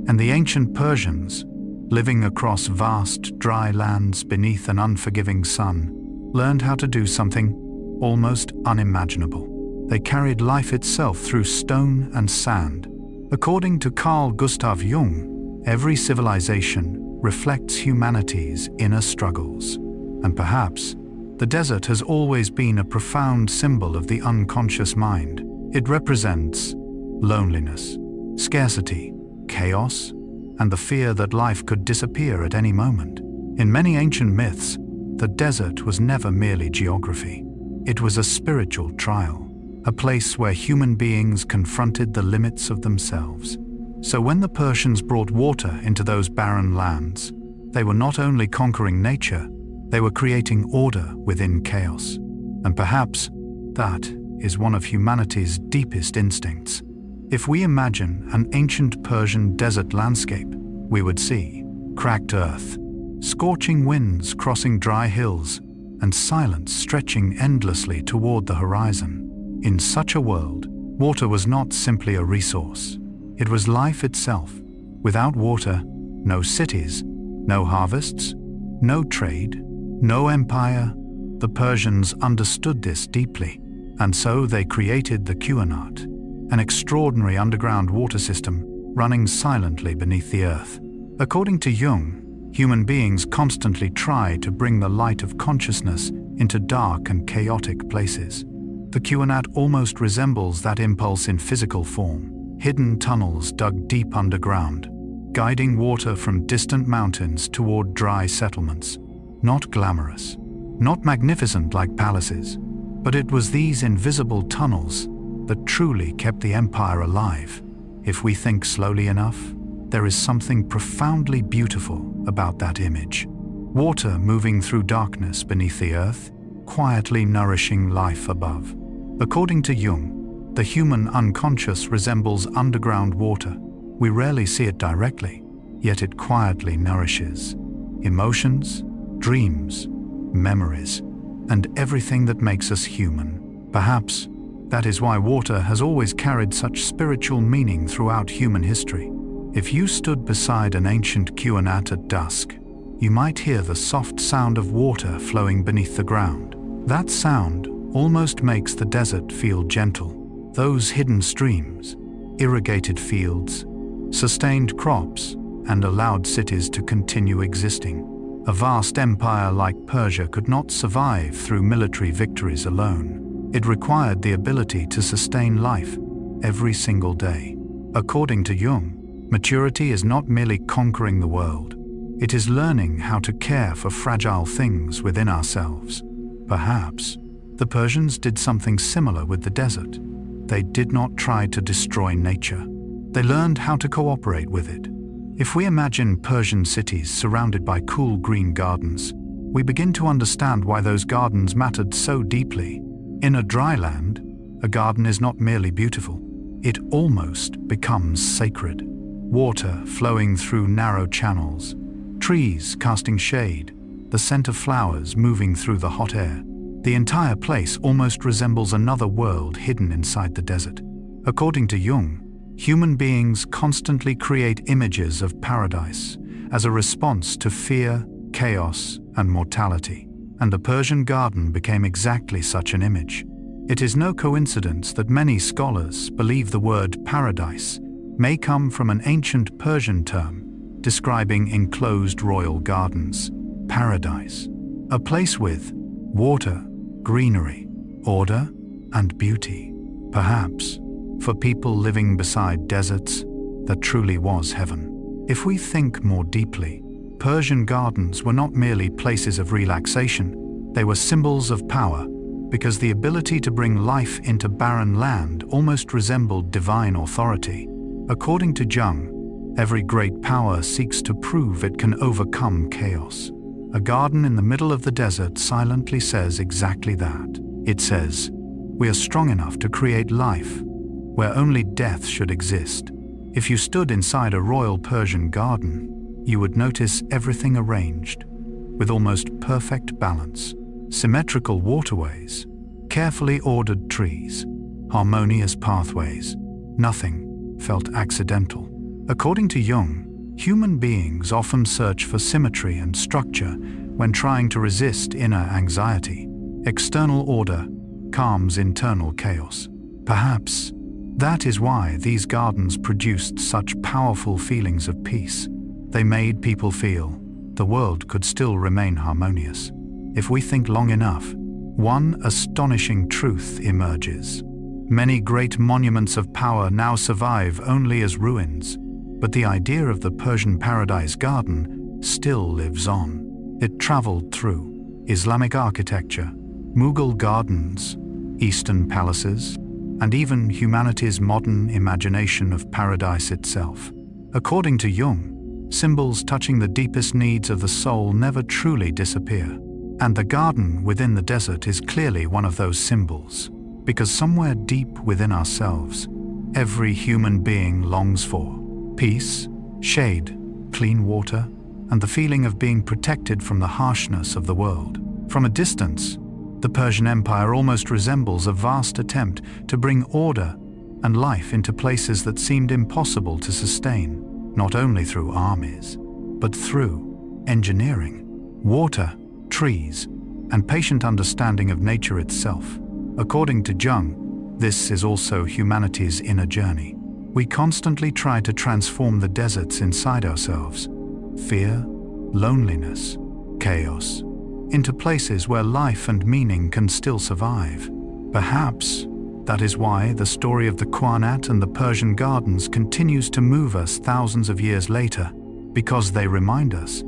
And the ancient Persians, living across vast, dry lands beneath an unforgiving sun, learned how to do something almost unimaginable. They carried life itself through stone and sand. According to Carl Gustav Jung, every civilization reflects humanity's inner struggles. And perhaps, the desert has always been a profound symbol of the unconscious mind. It represents loneliness, scarcity, chaos, and the fear that life could disappear at any moment. In many ancient myths, the desert was never merely geography. It was a spiritual trial, a place where human beings confronted the limits of themselves. So when the Persians brought water into those barren lands, they were not only conquering nature, they were creating order within chaos. And perhaps that is one of humanity's deepest instincts. If we imagine an ancient Persian desert landscape, we would see cracked earth, scorching winds crossing dry hills, and silence stretching endlessly toward the horizon. In such a world, water was not simply a resource. It was life itself. Without water, no cities, no harvests, no trade, no empire. The Persians understood this deeply, and so they created the Qanat, an extraordinary underground water system running silently beneath the earth. According to Jung, human beings constantly try to bring the light of consciousness into dark and chaotic places. The Qanat almost resembles that impulse in physical form. Hidden tunnels dug deep underground, guiding water from distant mountains toward dry settlements. Not glamorous, not magnificent like palaces, but it was these invisible tunnels that truly kept the empire alive. If we think slowly enough, there is something profoundly beautiful about that image. Water moving through darkness beneath the earth, quietly nourishing life above. According to Jung, the human unconscious resembles underground water. We rarely see it directly, yet it quietly nourishes emotions, dreams, memories, and everything that makes us human. Perhaps that is why water has always carried such spiritual meaning throughout human history. If you stood beside an ancient Qanat at dusk, you might hear the soft sound of water flowing beneath the ground. That sound almost makes the desert feel gentle. Those hidden streams, irrigated fields, sustained crops, and allowed cities to continue existing. A vast empire like Persia could not survive through military victories alone. It required the ability to sustain life every single day. According to Jung, maturity is not merely conquering the world. It is learning how to care for fragile things within ourselves. Perhaps the Persians did something similar with the desert. They did not try to destroy nature. They learned how to cooperate with it. If we imagine Persian cities surrounded by cool green gardens, we begin to understand why those gardens mattered so deeply. In a dry land, a garden is not merely beautiful. It almost becomes sacred. Water flowing through narrow channels, trees casting shade, the scent of flowers moving through the hot air. The entire place almost resembles another world hidden inside the desert. According to Jung, human beings constantly create images of paradise as a response to fear, chaos, and mortality. And the Persian garden became exactly such an image. It is no coincidence that many scholars believe the word paradise may come from an ancient Persian term describing enclosed royal gardens. Paradise, a place with water, greenery, order, and beauty. Perhaps, for people living beside deserts, that truly was heaven. If we think more deeply, Persian gardens were not merely places of relaxation, they were symbols of power, because the ability to bring life into barren land almost resembled divine authority. According to Jung, every great power seeks to prove it can overcome chaos. A garden in the middle of the desert silently says exactly that. It says, we are strong enough to create life where only death should exist. If you stood inside a royal Persian garden, you would notice everything arranged with almost perfect balance. Symmetrical waterways, carefully ordered trees, harmonious pathways. Nothing felt accidental. According to Jung, human beings often search for symmetry and structure when trying to resist inner anxiety. External order calms internal chaos. Perhaps that is why these gardens produced such powerful feelings of peace. They made people feel the world could still remain harmonious. If we think long enough, one astonishing truth emerges. Many great monuments of power now survive only as ruins, but the idea of the Persian Paradise Garden still lives on. It traveled through Islamic architecture, Mughal gardens, Eastern palaces, and even humanity's modern imagination of paradise itself. According to Jung, symbols touching the deepest needs of the soul never truly disappear, and the garden within the desert is clearly one of those symbols, because somewhere deep within ourselves, every human being longs for peace, shade, clean water, and the feeling of being protected from the harshness of the world. From a distance, the Persian Empire almost resembles a vast attempt to bring order and life into places that seemed impossible to sustain, not only through armies, but through engineering, water, trees, and patient understanding of nature itself. According to Jung, this is also humanity's inner journey. We constantly try to transform the deserts inside ourselves, fear, loneliness, chaos, into places where life and meaning can still survive. Perhaps that is why the story of the Quianat and the Persian gardens continues to move us thousands of years later, because they remind us,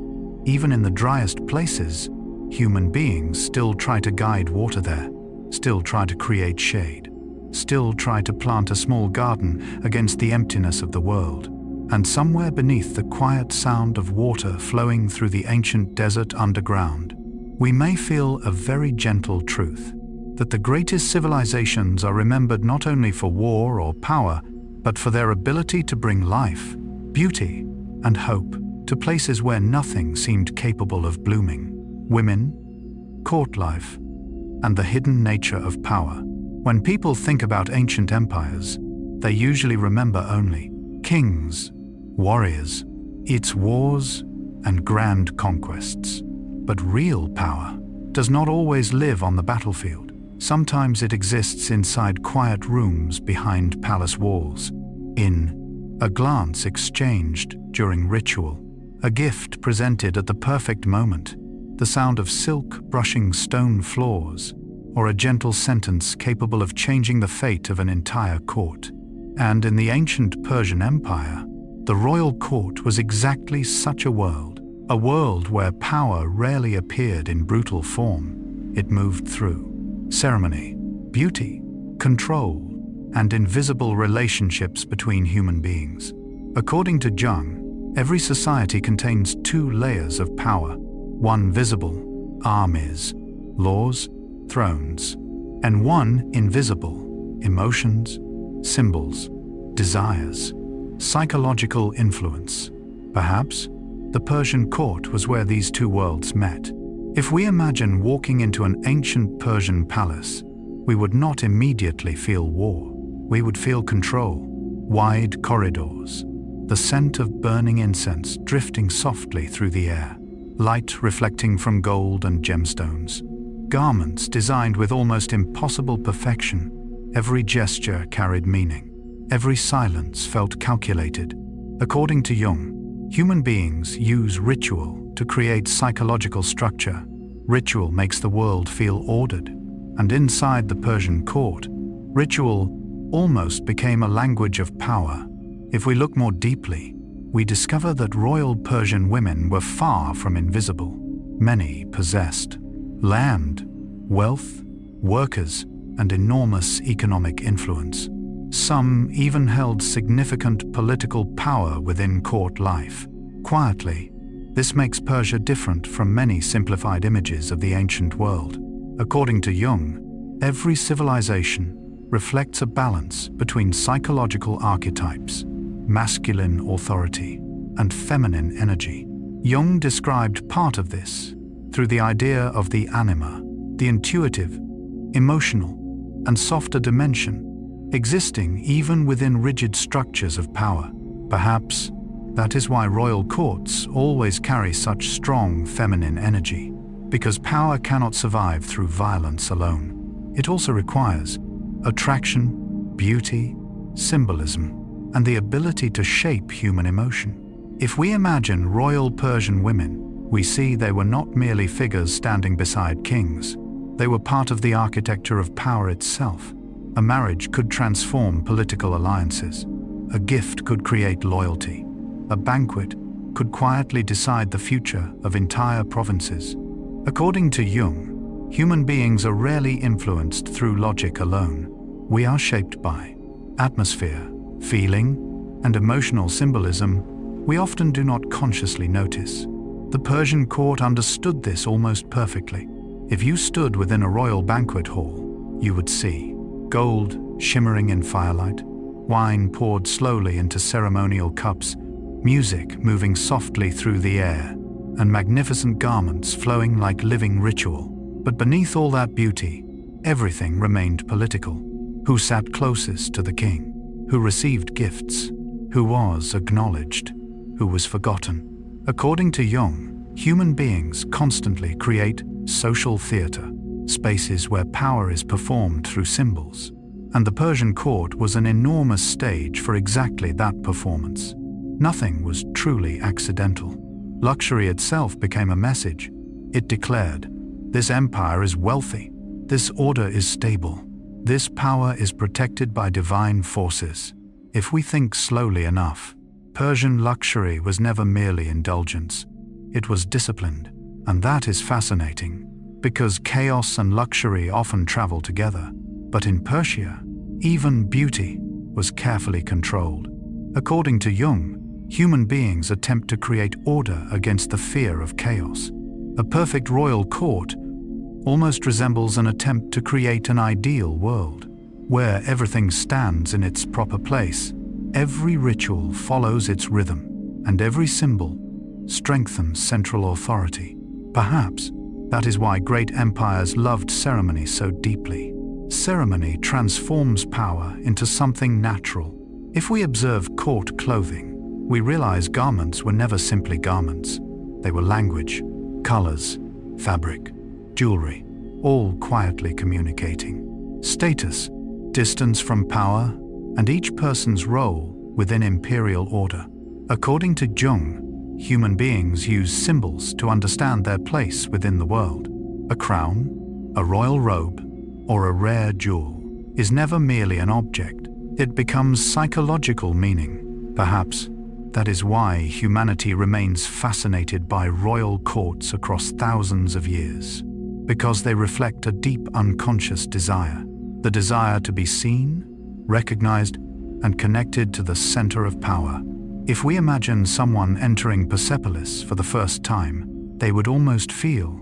even in the driest places, human beings still try to guide water there, still try to create shade, still try to plant a small garden against the emptiness of the world. And somewhere beneath the quiet sound of water flowing through the ancient desert underground, we may feel a very gentle truth, that the greatest civilizations are remembered not only for war or power, but for their ability to bring life, beauty, and hope to places where nothing seemed capable of blooming. Women, court life, and the hidden nature of power. When people think about ancient empires, they usually remember only kings, warriors, its wars, and grand conquests. But real power does not always live on the battlefield. Sometimes it exists inside quiet rooms behind palace walls, in a glance exchanged during ritual, a gift presented at the perfect moment, the sound of silk brushing stone floors, or a gentle sentence capable of changing the fate of an entire court. And in the ancient Persian Empire, the royal court was exactly such a world where power rarely appeared in brutal form. It moved through ceremony, beauty, control, and invisible relationships between human beings. According to Jung, every society contains two layers of power, one visible, armies, laws, thrones, and one invisible, emotions, symbols, desires, psychological influence. Perhaps the Persian court was where these two worlds met. If we imagine walking into an ancient Persian palace, we would not immediately feel war. We would feel control, wide corridors, the scent of burning incense drifting softly through the air, light reflecting from gold and gemstones, garments designed with almost impossible perfection. Every gesture carried meaning. Every silence felt calculated. According to Jung, human beings use ritual to create psychological structure. Ritual makes the world feel ordered. And inside the Persian court, ritual almost became a language of power. If we look more deeply, we discover that royal Persian women were far from invisible. Many possessed land, wealth, workers, and enormous economic influence. Some even held significant political power within court life. Quietly, this makes Persia different from many simplified images of the ancient world. According to Jung, every civilization reflects a balance between psychological archetypes, masculine authority, and feminine energy. Jung described part of this through the idea of the anima, the intuitive, emotional, and softer dimension, existing even within rigid structures of power. Perhaps that is why royal courts always carry such strong feminine energy, because power cannot survive through violence alone. It also requires attraction, beauty, symbolism, and the ability to shape human emotion. If we imagine royal Persian women, we see they were not merely figures standing beside kings. They were part of the architecture of power itself. A marriage could transform political alliances. A gift could create loyalty. A banquet could quietly decide the future of entire provinces. According to Jung, human beings are rarely influenced through logic alone. We are shaped by atmosphere, feeling, and emotional symbolism we often do not consciously notice. The Persian court understood this almost perfectly. If you stood within a royal banquet hall, you would see gold shimmering in firelight, wine poured slowly into ceremonial cups, music moving softly through the air, and magnificent garments flowing like living ritual. But beneath all that beauty, everything remained political. Who sat closest to the king? Who received gifts? Who was acknowledged? Who was forgotten? According to Jung, human beings constantly create social theater, spaces where power is performed through symbols. And the Persian court was an enormous stage for exactly that performance. Nothing was truly accidental. Luxury itself became a message. It declared, "This empire is wealthy. This order is stable. This power is protected by divine forces." If we think slowly enough, Persian luxury was never merely indulgence. It was disciplined. And that is fascinating, because chaos and luxury often travel together. But in Persia, even beauty was carefully controlled. According to Jung, human beings attempt to create order against the fear of chaos. A perfect royal court almost resembles an attempt to create an ideal world, where everything stands in its proper place. Every ritual follows its rhythm, and every symbol strengthens central authority. Perhaps that is why great empires loved ceremony so deeply. Ceremony transforms power into something natural. If we observe court clothing, we realize garments were never simply garments. They were language, colors, fabric, jewelry, all quietly communicating status, distance from power, and each person's role within imperial order. According to Jung, human beings use symbols to understand their place within the world. A crown, a royal robe, or a rare jewel is never merely an object. It becomes psychological meaning. Perhaps that is why humanity remains fascinated by royal courts across thousands of years, because they reflect a deep unconscious desire, the desire to be seen, recognized, and connected to the center of power. If we imagine someone entering Persepolis for the first time, they would almost feel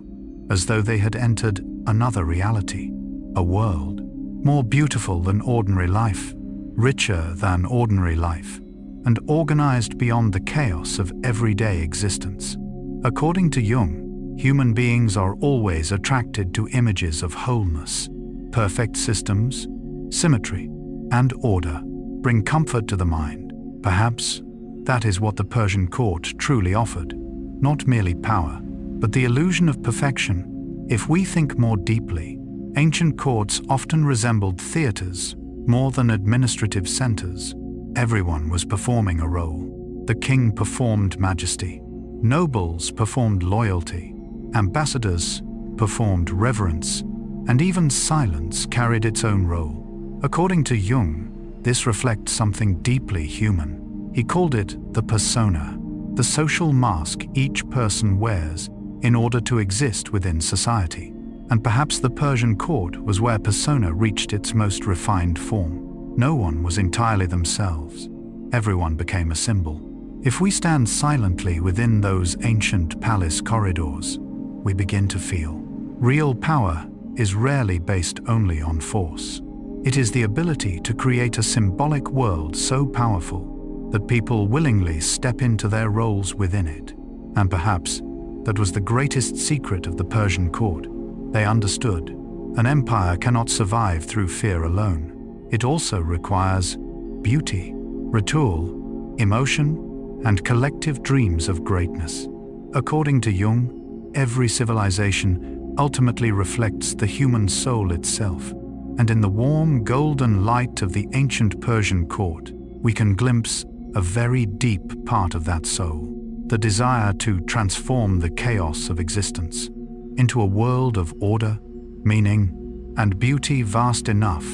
as though they had entered another reality, a world more beautiful than ordinary life, richer than ordinary life, and organized beyond the chaos of everyday existence. According to Jung, human beings are always attracted to images of wholeness. Perfect systems, symmetry, and order bring comfort to the mind. Perhaps that is what the Persian court truly offered, not merely power, but the illusion of perfection. If we think more deeply, ancient courts often resembled theaters more than administrative centers. Everyone was performing a role. The king performed majesty, nobles performed loyalty, ambassadors performed reverence, and even silence carried its own role. According to Jung, this reflects something deeply human. He called it the persona, the social mask each person wears in order to exist within society. And perhaps the Persian court was where persona reached its most refined form. No one was entirely themselves. Everyone became a symbol. If we stand silently within those ancient palace corridors, we begin to feel. Real power is rarely based only on force. It is the ability to create a symbolic world so powerful that people willingly step into their roles within it. And perhaps that was the greatest secret of the Persian court. They understood an empire cannot survive through fear alone. It also requires beauty, ritual, emotion, and collective dreams of greatness. According to Jung, every civilization ultimately reflects the human soul itself. and in the warm golden light of the ancient Persian court, we can glimpse a very deep part of that soul, the desire to transform the chaos of existence into a world of order, meaning, and beauty vast enough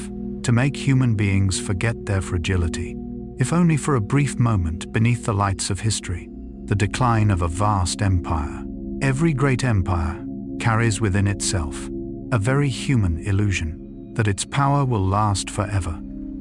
to make human beings forget their fragility, if only for a brief moment beneath the lights of history. The decline of a vast empire. Every great empire carries within itself a very human illusion that its power will last forever,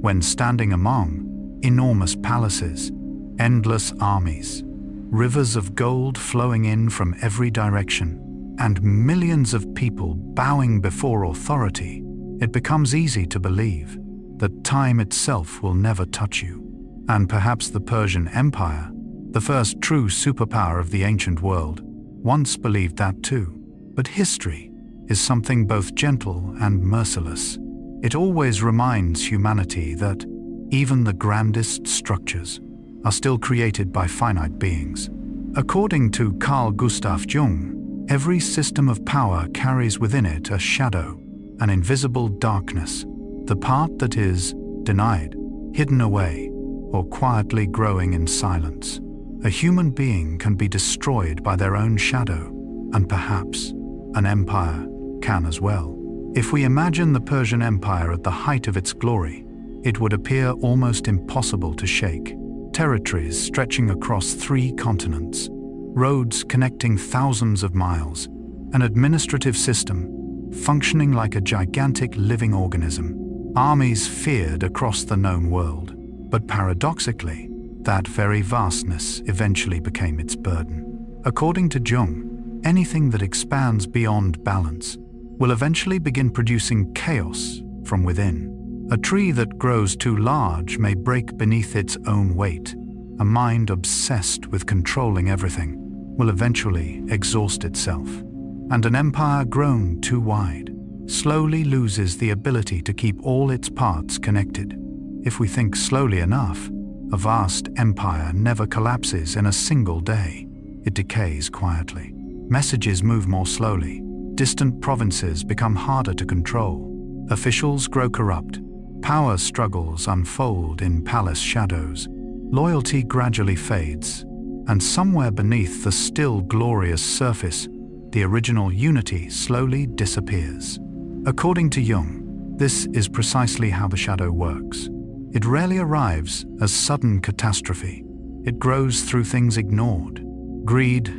when standing among enormous palaces, endless armies, rivers of gold flowing in from every direction, and millions of people bowing before authority, it becomes easy to believe that time itself will never touch you. And perhaps the Persian Empire, the first true superpower of the ancient world, once believed that too. But history is something both gentle and merciless. It always reminds humanity that even the grandest structures are still created by finite beings. According to Carl Gustav Jung, every system of power carries within it a shadow, an invisible darkness, the part that is denied, hidden away, or quietly growing in silence. A human being can be destroyed by their own shadow, and perhaps an empire can as well. If we imagine the Persian Empire at the height of its glory, it would appear almost impossible to shake. Territories stretching across 3 continents, roads connecting thousands of miles, an administrative system functioning like a gigantic living organism, armies feared across the known world. But paradoxically, that very vastness eventually became its burden. According to Jung, anything that expands beyond balance will eventually begin producing chaos from within. A tree that grows too large may break beneath its own weight. A mind obsessed with controlling everything will eventually exhaust itself. And an empire grown too wide slowly loses the ability to keep all its parts connected. If we think slowly enough, a vast empire never collapses in a single day. It decays quietly. Messages move more slowly. Distant provinces become harder to control. Officials grow corrupt. Power struggles unfold in palace shadows. Loyalty gradually fades. And somewhere beneath the still glorious surface, the original unity slowly disappears. According to Jung, this is precisely how the shadow works. It rarely arrives as sudden catastrophe. It grows through things ignored: greed,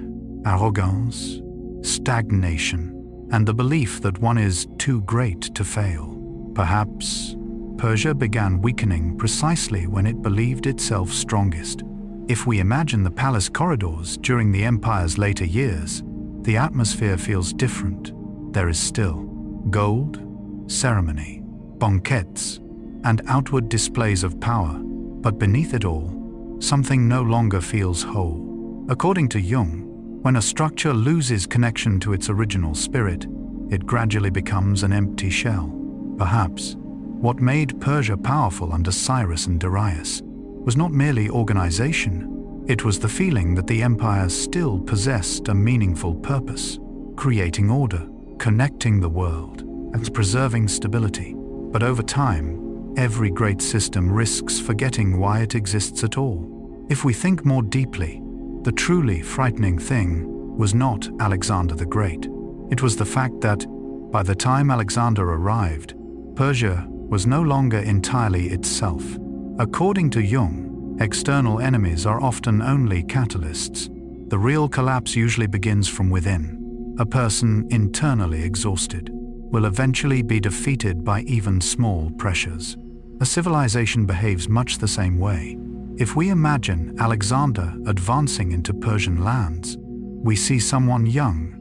arrogance, stagnation, and the belief that one is too great to fail. Perhaps Persia began weakening precisely when it believed itself strongest. If we imagine the palace corridors during the empire's later years, the atmosphere feels different. There is still gold, ceremony, banquets, and outward displays of power, but beneath it all, something no longer feels whole. According to Jung, when a structure loses connection to its original spirit, it gradually becomes an empty shell. Perhaps what made Persia powerful under Cyrus and Darius was not merely organization, it was the feeling that the empire still possessed a meaningful purpose, creating order, connecting the world, and preserving stability. But over time, every great system risks forgetting why it exists at all. If we think more deeply, the truly frightening thing was not Alexander the Great. It was the fact that, by the time Alexander arrived, Persia was no longer entirely itself. According to Jung, external enemies are often only catalysts. The real collapse usually begins from within. A person internally exhausted will eventually be defeated by even small pressures. A civilization behaves much the same way. If we imagine Alexander advancing into Persian lands, we see someone young,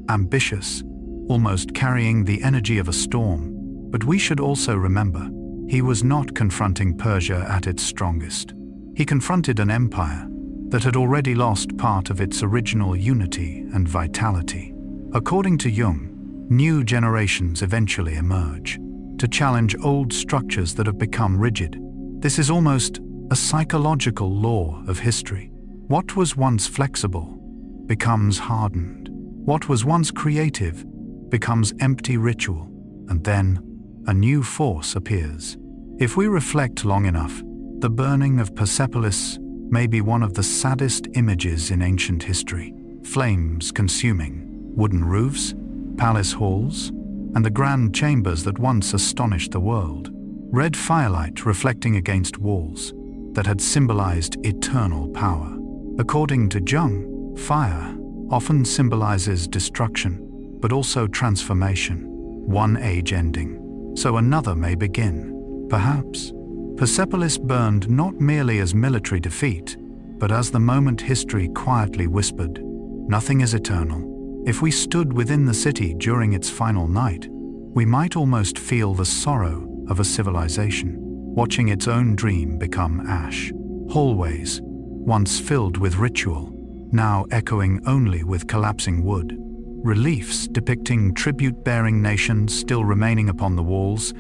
ambitious, almost carrying the energy of a storm. But we should also remember, he was not confronting Persia at its strongest. He confronted an empire that had already lost part of its original unity and vitality. According to Jung, new generations eventually emerge to challenge old structures that have become rigid. This is almost a psychological law of history. What was once flexible becomes hardened. What was once creative becomes empty ritual. And then a new force appears. If we reflect long enough, the burning of Persepolis may be one of the saddest images in ancient history. Flames consuming wooden roofs, palace halls, and the grand chambers that once astonished the world. Red firelight reflecting against walls that had symbolized eternal power. According to Jung, fire often symbolizes destruction, but also transformation. One age ending, so another may begin. Perhaps Persepolis burned not merely as military defeat, but as the moment history quietly whispered, "Nothing is eternal." If we stood within the city during its final night, we might almost feel the sorrow of a civilization, watching its own dream become ash. Hallways, once filled with ritual, now echoing only with collapsing wood. Reliefs depicting tribute-bearing nations still remaining upon the walls,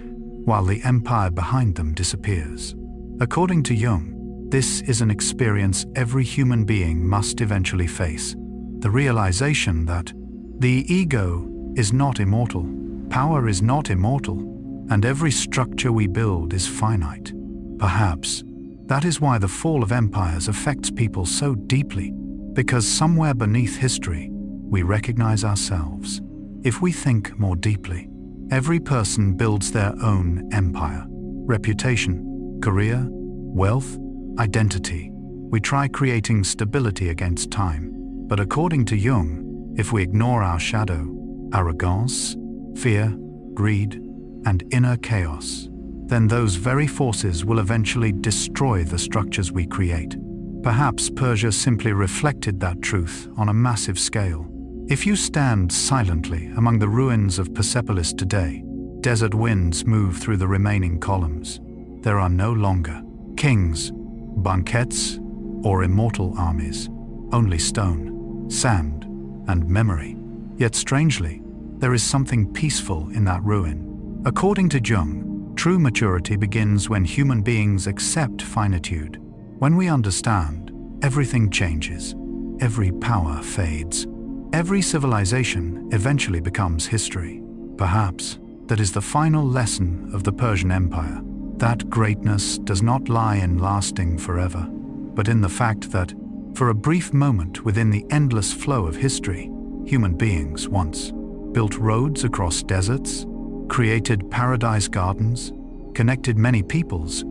while the empire behind them disappears. According to Jung, this is an experience every human being must eventually face. The realization that the ego is not immortal, power is not immortal, and every structure we build is finite. Perhaps that is why the fall of empires affects people so deeply, because somewhere beneath history, we recognize ourselves. If we think more deeply, every person builds their own empire. Reputation, career, wealth, identity. We try creating stability against time. But according to Jung, if we ignore our shadow, arrogance, fear, greed, and inner chaos, then those very forces will eventually destroy the structures we create. Perhaps Persia simply reflected that truth on a massive scale. If you stand silently among the ruins of Persepolis today, desert winds move through the remaining columns. There are no longer kings, banquets, or immortal armies, only stone, sand, and memory. Yet strangely, there is something peaceful in that ruin. According to Jung, true maturity begins when human beings accept finitude. When we understand, everything changes, every power fades, every civilization eventually becomes history. Perhaps that is the final lesson of the Persian Empire, that greatness does not lie in lasting forever, but in the fact that, for a brief moment within the endless flow of history, human beings once built roads across deserts, created paradise gardens, connected many peoples,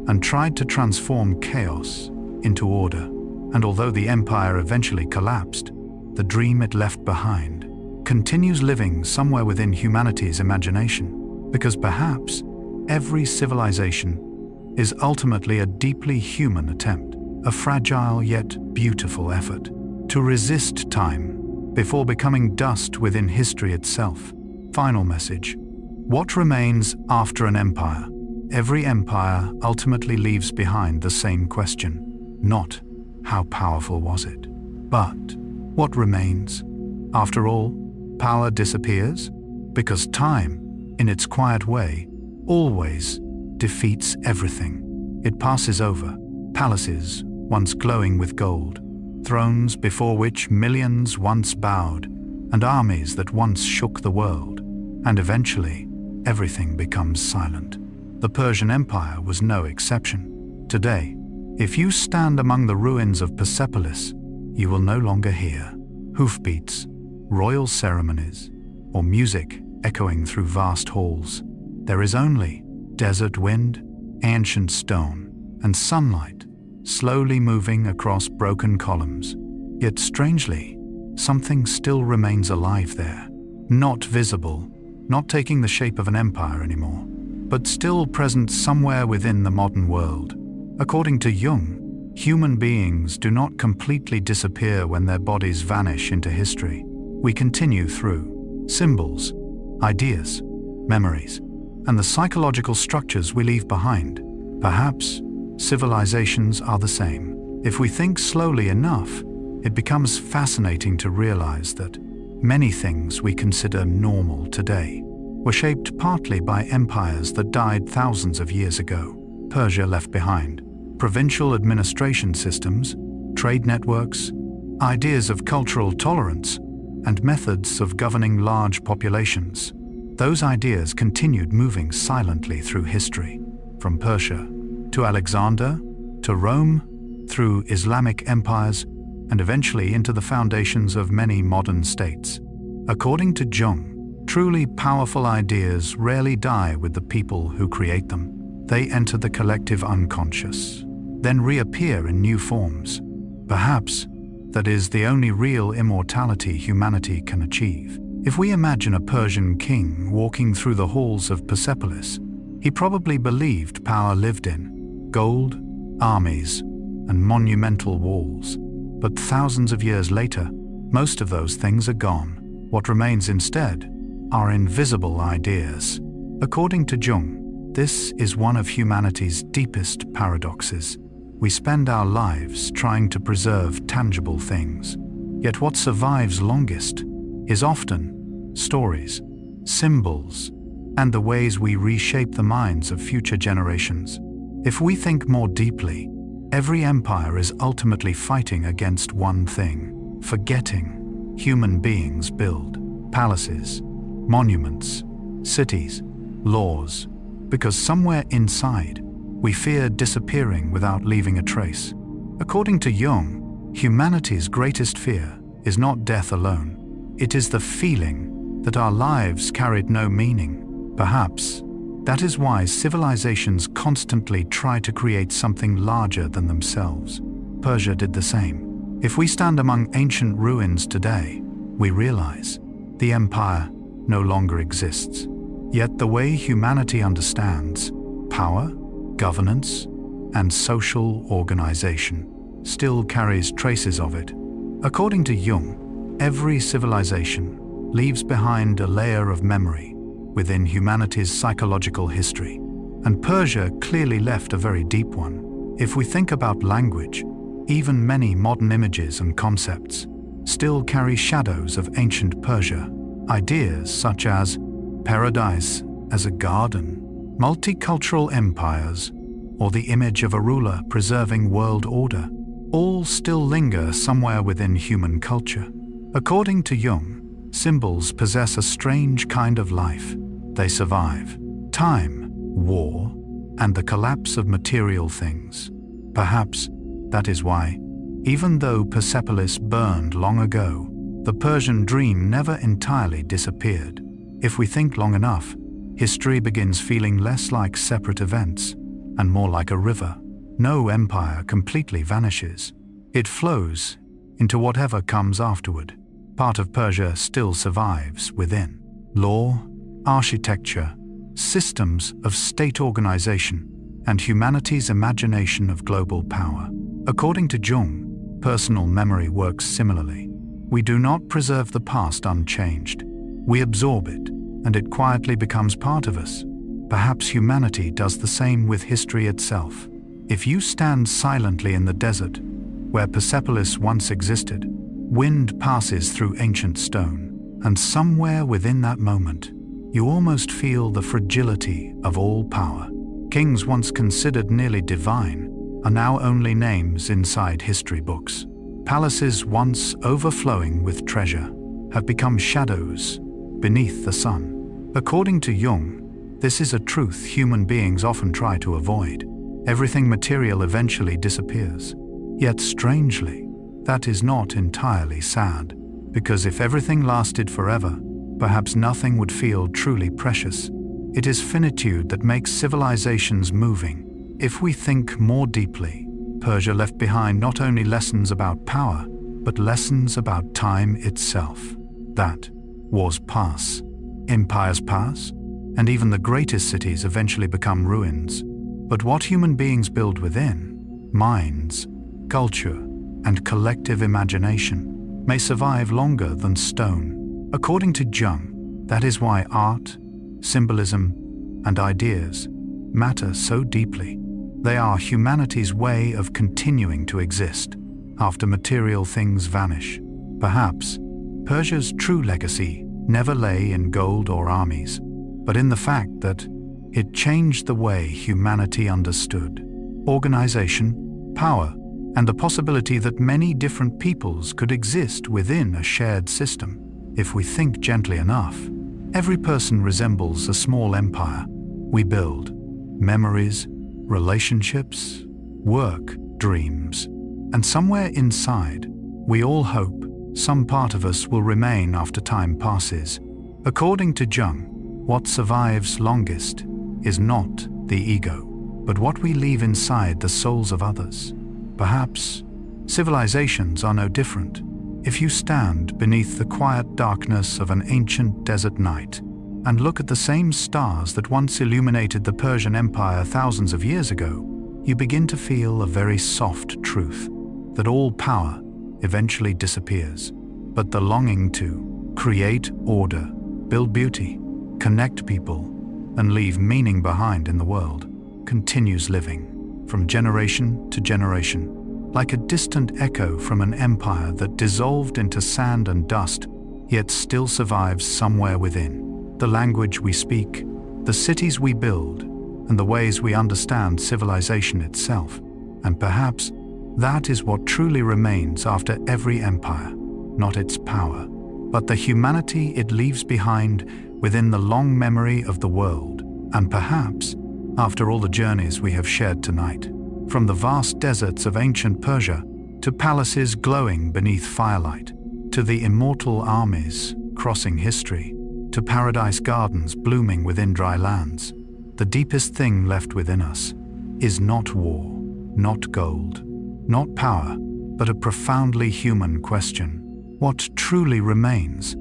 and tried to transform chaos into order. And although the empire eventually collapsed, the dream it left behind continues living somewhere within humanity's imagination, because perhaps every civilization is ultimately a deeply human attempt, a fragile yet beautiful effort to resist time before becoming dust within history itself. Final message. What remains after an empire? Every empire ultimately leaves behind the same question. Not, how powerful was it? But, what remains? After all, power disappears because time, in its quiet way, always defeats everything. It passes over. Palaces, once glowing with gold, thrones before which millions once bowed, and armies that once shook the world, and eventually, everything becomes silent. The Persian Empire was no exception. Today, if you stand among the ruins of Persepolis, you will no longer hear hoofbeats, royal ceremonies, or music echoing through vast halls. There is only desert wind, ancient stone, and sunlight slowly moving across broken columns. Yet strangely, something still remains alive there. Not visible, not taking the shape of an empire anymore, but still present somewhere within the modern world. According to Jung, human beings do not completely disappear when their bodies vanish into history. We continue through symbols, ideas, memories, and the psychological structures we leave behind. Perhaps civilizations are the same. If we think slowly enough, it becomes fascinating to realize that many things we consider normal today were shaped partly by empires that died thousands of years ago. Persia left behind provincial administration systems, trade networks, ideas of cultural tolerance, and methods of governing large populations. those ideas continued moving silently through history, from Persia to Alexander to Rome, through Islamic empires, and eventually into the foundations of many modern states. According to Jung, truly powerful ideas rarely die with the people who create them. They enter the collective unconscious, then reappear in new forms. Perhaps that is the only real immortality humanity can achieve. If we imagine a Persian king walking through the halls of Persepolis, he probably believed power lived in gold, armies, and monumental walls. But thousands of years later, most of those things are gone. What remains instead are invisible ideas. According to Jung, this is one of humanity's deepest paradoxes. We spend our lives trying to preserve tangible things, yet what survives longest is often stories, symbols, and the ways we reshape the minds of future generations. If we think more deeply, every empire is ultimately fighting against one thing: forgetting. Human beings build palaces, monuments, cities, laws, because somewhere inside, we fear disappearing without leaving a trace. According to Jung, humanity's greatest fear is not death alone. It is the feeling that our lives carried no meaning. Perhaps that is why civilizations constantly try to create something larger than themselves. Persia did the same. If we stand among ancient ruins today, we realize the empire no longer exists. Yet the way humanity understands power, governance, and social organization still carries traces of it. According to Jung, every civilization leaves behind a layer of memory within humanity's psychological history, and Persia clearly left a very deep one. If we think about language, even many modern images and concepts still carry shadows of ancient Persia. Ideas such as paradise as a garden, multicultural empires, or the image of a ruler preserving world order, all still linger somewhere within human culture. According to Jung, symbols possess a strange kind of life. They survive time, war, and the collapse of material things. Perhaps that is why, even though Persepolis burned long ago, the Persian dream never entirely disappeared. If we think long enough, history begins feeling less like separate events and more like a river. No empire completely vanishes. It flows into whatever comes afterward. Part of Persia still survives within law, architecture, systems of state organization, and humanity's imagination of global power. According to Jung, personal memory works similarly. We do not preserve the past unchanged. We absorb it, and it quietly becomes part of us. Perhaps humanity does the same with history itself. If you stand silently in the desert, where Persepolis once existed, wind passes through ancient stone, and somewhere within that moment, you almost feel the fragility of all power. Kings once considered nearly divine are now only names inside history books. Palaces once overflowing with treasure have become shadows beneath the sun. According to Jung, this is a truth human beings often try to avoid. Everything material eventually disappears. Yet strangely, that is not entirely sad, because if everything lasted forever, perhaps nothing would feel truly precious. It is finitude that makes civilizations moving. If we think more deeply, Persia left behind not only lessons about power, but lessons about time itself. That wars pass, empires pass, and even the greatest cities eventually become ruins. But what human beings build within, minds, culture, and collective imagination, may survive longer than stone. According to Jung, that is why art, symbolism, and ideas matter so deeply. They are humanity's way of continuing to exist after material things vanish. Perhaps Persia's true legacy never lay in gold or armies, but in the fact that it changed the way humanity understood organization, power, and the possibility that many different peoples could exist within a shared system. If we think gently enough, Every person resembles a small empire. We build memories, relationships, work, dreams, and somewhere inside, we all hope some part of us will remain after time passes. According to Jung, what survives longest is not the ego, but what we leave inside the souls of others. Perhaps civilizations are no different. If you stand beneath the quiet darkness of an ancient desert night and look at the same stars that once illuminated the Persian Empire thousands of years ago, you begin to feel a very soft truth, that all power eventually disappears, but the longing to create order, build beauty, connect people, and leave meaning behind in the world continues living from generation to generation, like a distant echo from an empire that dissolved into sand and dust, yet still survives somewhere within. The language we speak, the cities we build, and the ways we understand civilization itself. And perhaps that is what truly remains after every empire, not its power, but the humanity it leaves behind within the long memory of the world. And perhaps, after all the journeys we have shared tonight, from the vast deserts of ancient Persia to palaces glowing beneath firelight, to the immortal armies crossing history, to paradise gardens blooming within dry lands, the deepest thing left within us is not war, not gold, not power, but a profoundly human question. What truly remains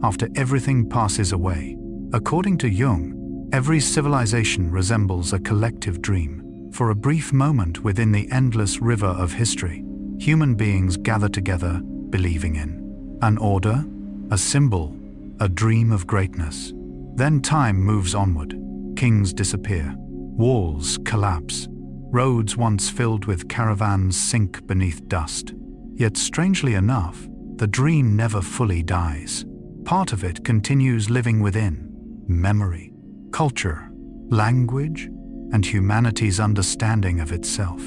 after everything passes away? According to Jung, every civilization resembles a collective dream. For a brief moment within the endless river of history, human beings gather together, believing in an order, a symbol, a dream of greatness. Then time moves onward. Kings disappear. Walls collapse. Roads once filled with caravans sink beneath dust. Yet strangely enough, the dream never fully dies. Part of it continues living within memory, culture, language, and humanity's understanding of itself.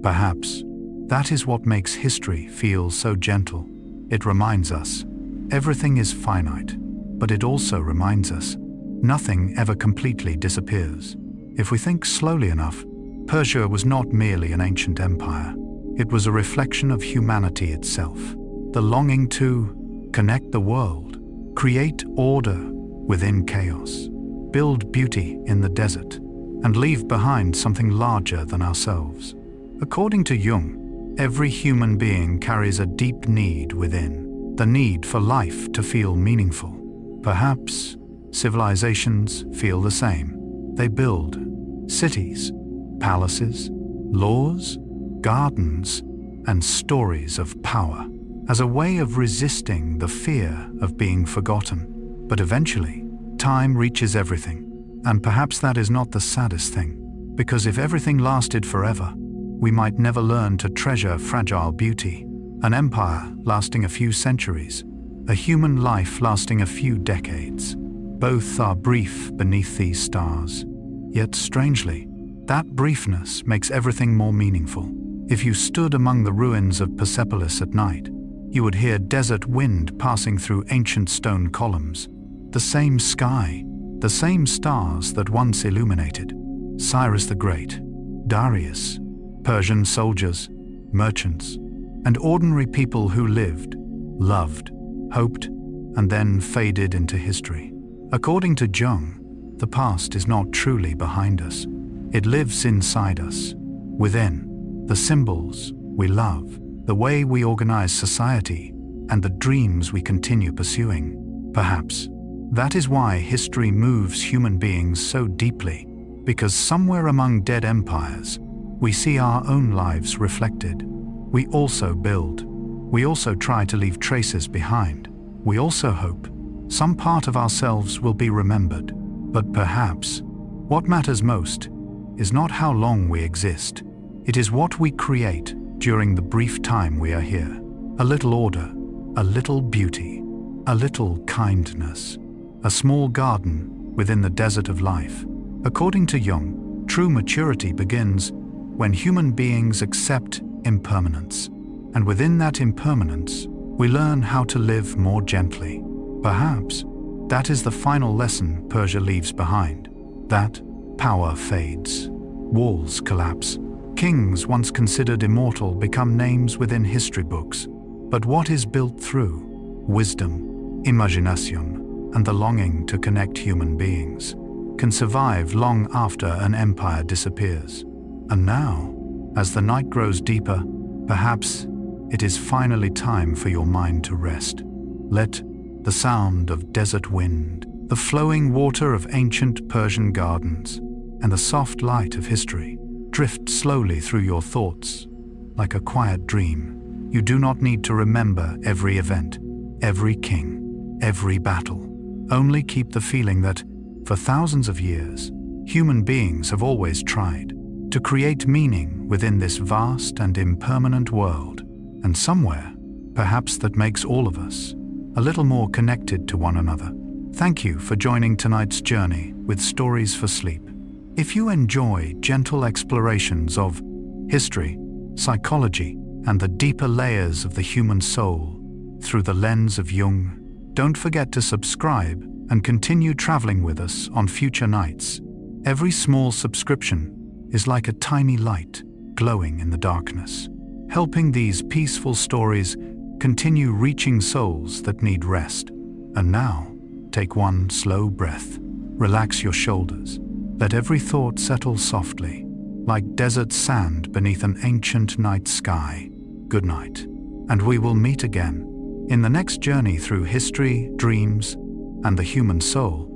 Perhaps that is what makes history feel so gentle. It reminds us everything is finite, but it also reminds us nothing ever completely disappears. If we think slowly enough, Persia was not merely an ancient empire. It was a reflection of humanity itself. The longing to connect the world, create order within chaos, build beauty in the desert, and leave behind something larger than ourselves. According to Jung, every human being carries a deep need within, the need for life to feel meaningful. Perhaps civilizations feel the same. They build cities, palaces, laws, gardens, and stories of power as a way of resisting the fear of being forgotten. But eventually, time reaches everything, and perhaps that is not the saddest thing, because if everything lasted forever, we might never learn to treasure fragile beauty. An empire lasting a few centuries, a human life lasting a few decades. Both are brief beneath these stars. Yet strangely, that briefness makes everything more meaningful. If you stood among the ruins of Persepolis at night, you would hear desert wind passing through ancient stone columns. The same sky, the same stars that once illuminated Cyrus the Great, Darius, Persian soldiers, merchants, and ordinary people who lived, loved, hoped, and then faded into history. According to Jung, the past is not truly behind us. It lives inside us, within the symbols we love, the way we organize society, and the dreams we continue pursuing. Perhaps that is why history moves human beings so deeply, because somewhere among dead empires, we see our own lives reflected. We also build. We also try to leave traces behind. We also hope some part of ourselves will be remembered. But perhaps what matters most is not how long we exist. It is what we create during the brief time we are here. A little order, a little beauty, a little kindness, a small garden within the desert of life. According to Jung, true maturity begins when human beings accept impermanence. And within that impermanence, we learn how to live more gently. Perhaps That is the final lesson Persia leaves behind. That power fades. Walls collapse. Kings once considered immortal become names within history books. But what is built through wisdom, imagination, and the longing to connect human beings can survive long after an empire disappears. And now, as the night grows deeper, perhaps it is finally time for your mind to rest. Let the sound of desert wind, the flowing water of ancient Persian gardens, and the soft light of history drift slowly through your thoughts like a quiet dream. You do not need to remember every event, every king, every battle. Only keep the feeling that, for thousands of years, human beings have always tried to create meaning within this vast and impermanent world, and somewhere, perhaps that makes all of us a little more connected to one another. Thank you for joining tonight's journey with Stories for Sleep. If you enjoy gentle explorations of history, psychology, and the deeper layers of the human soul through the lens of Jung, don't forget to subscribe and continue traveling with us on future nights. Every small subscription is like a tiny light glowing in the darkness, helping these peaceful stories continue reaching souls that need rest. And now, take one slow breath. Relax your shoulders. Let every thought settle softly, like desert sand beneath an ancient night sky. Good night, and we will meet again in the next journey through history, dreams, and the human soul.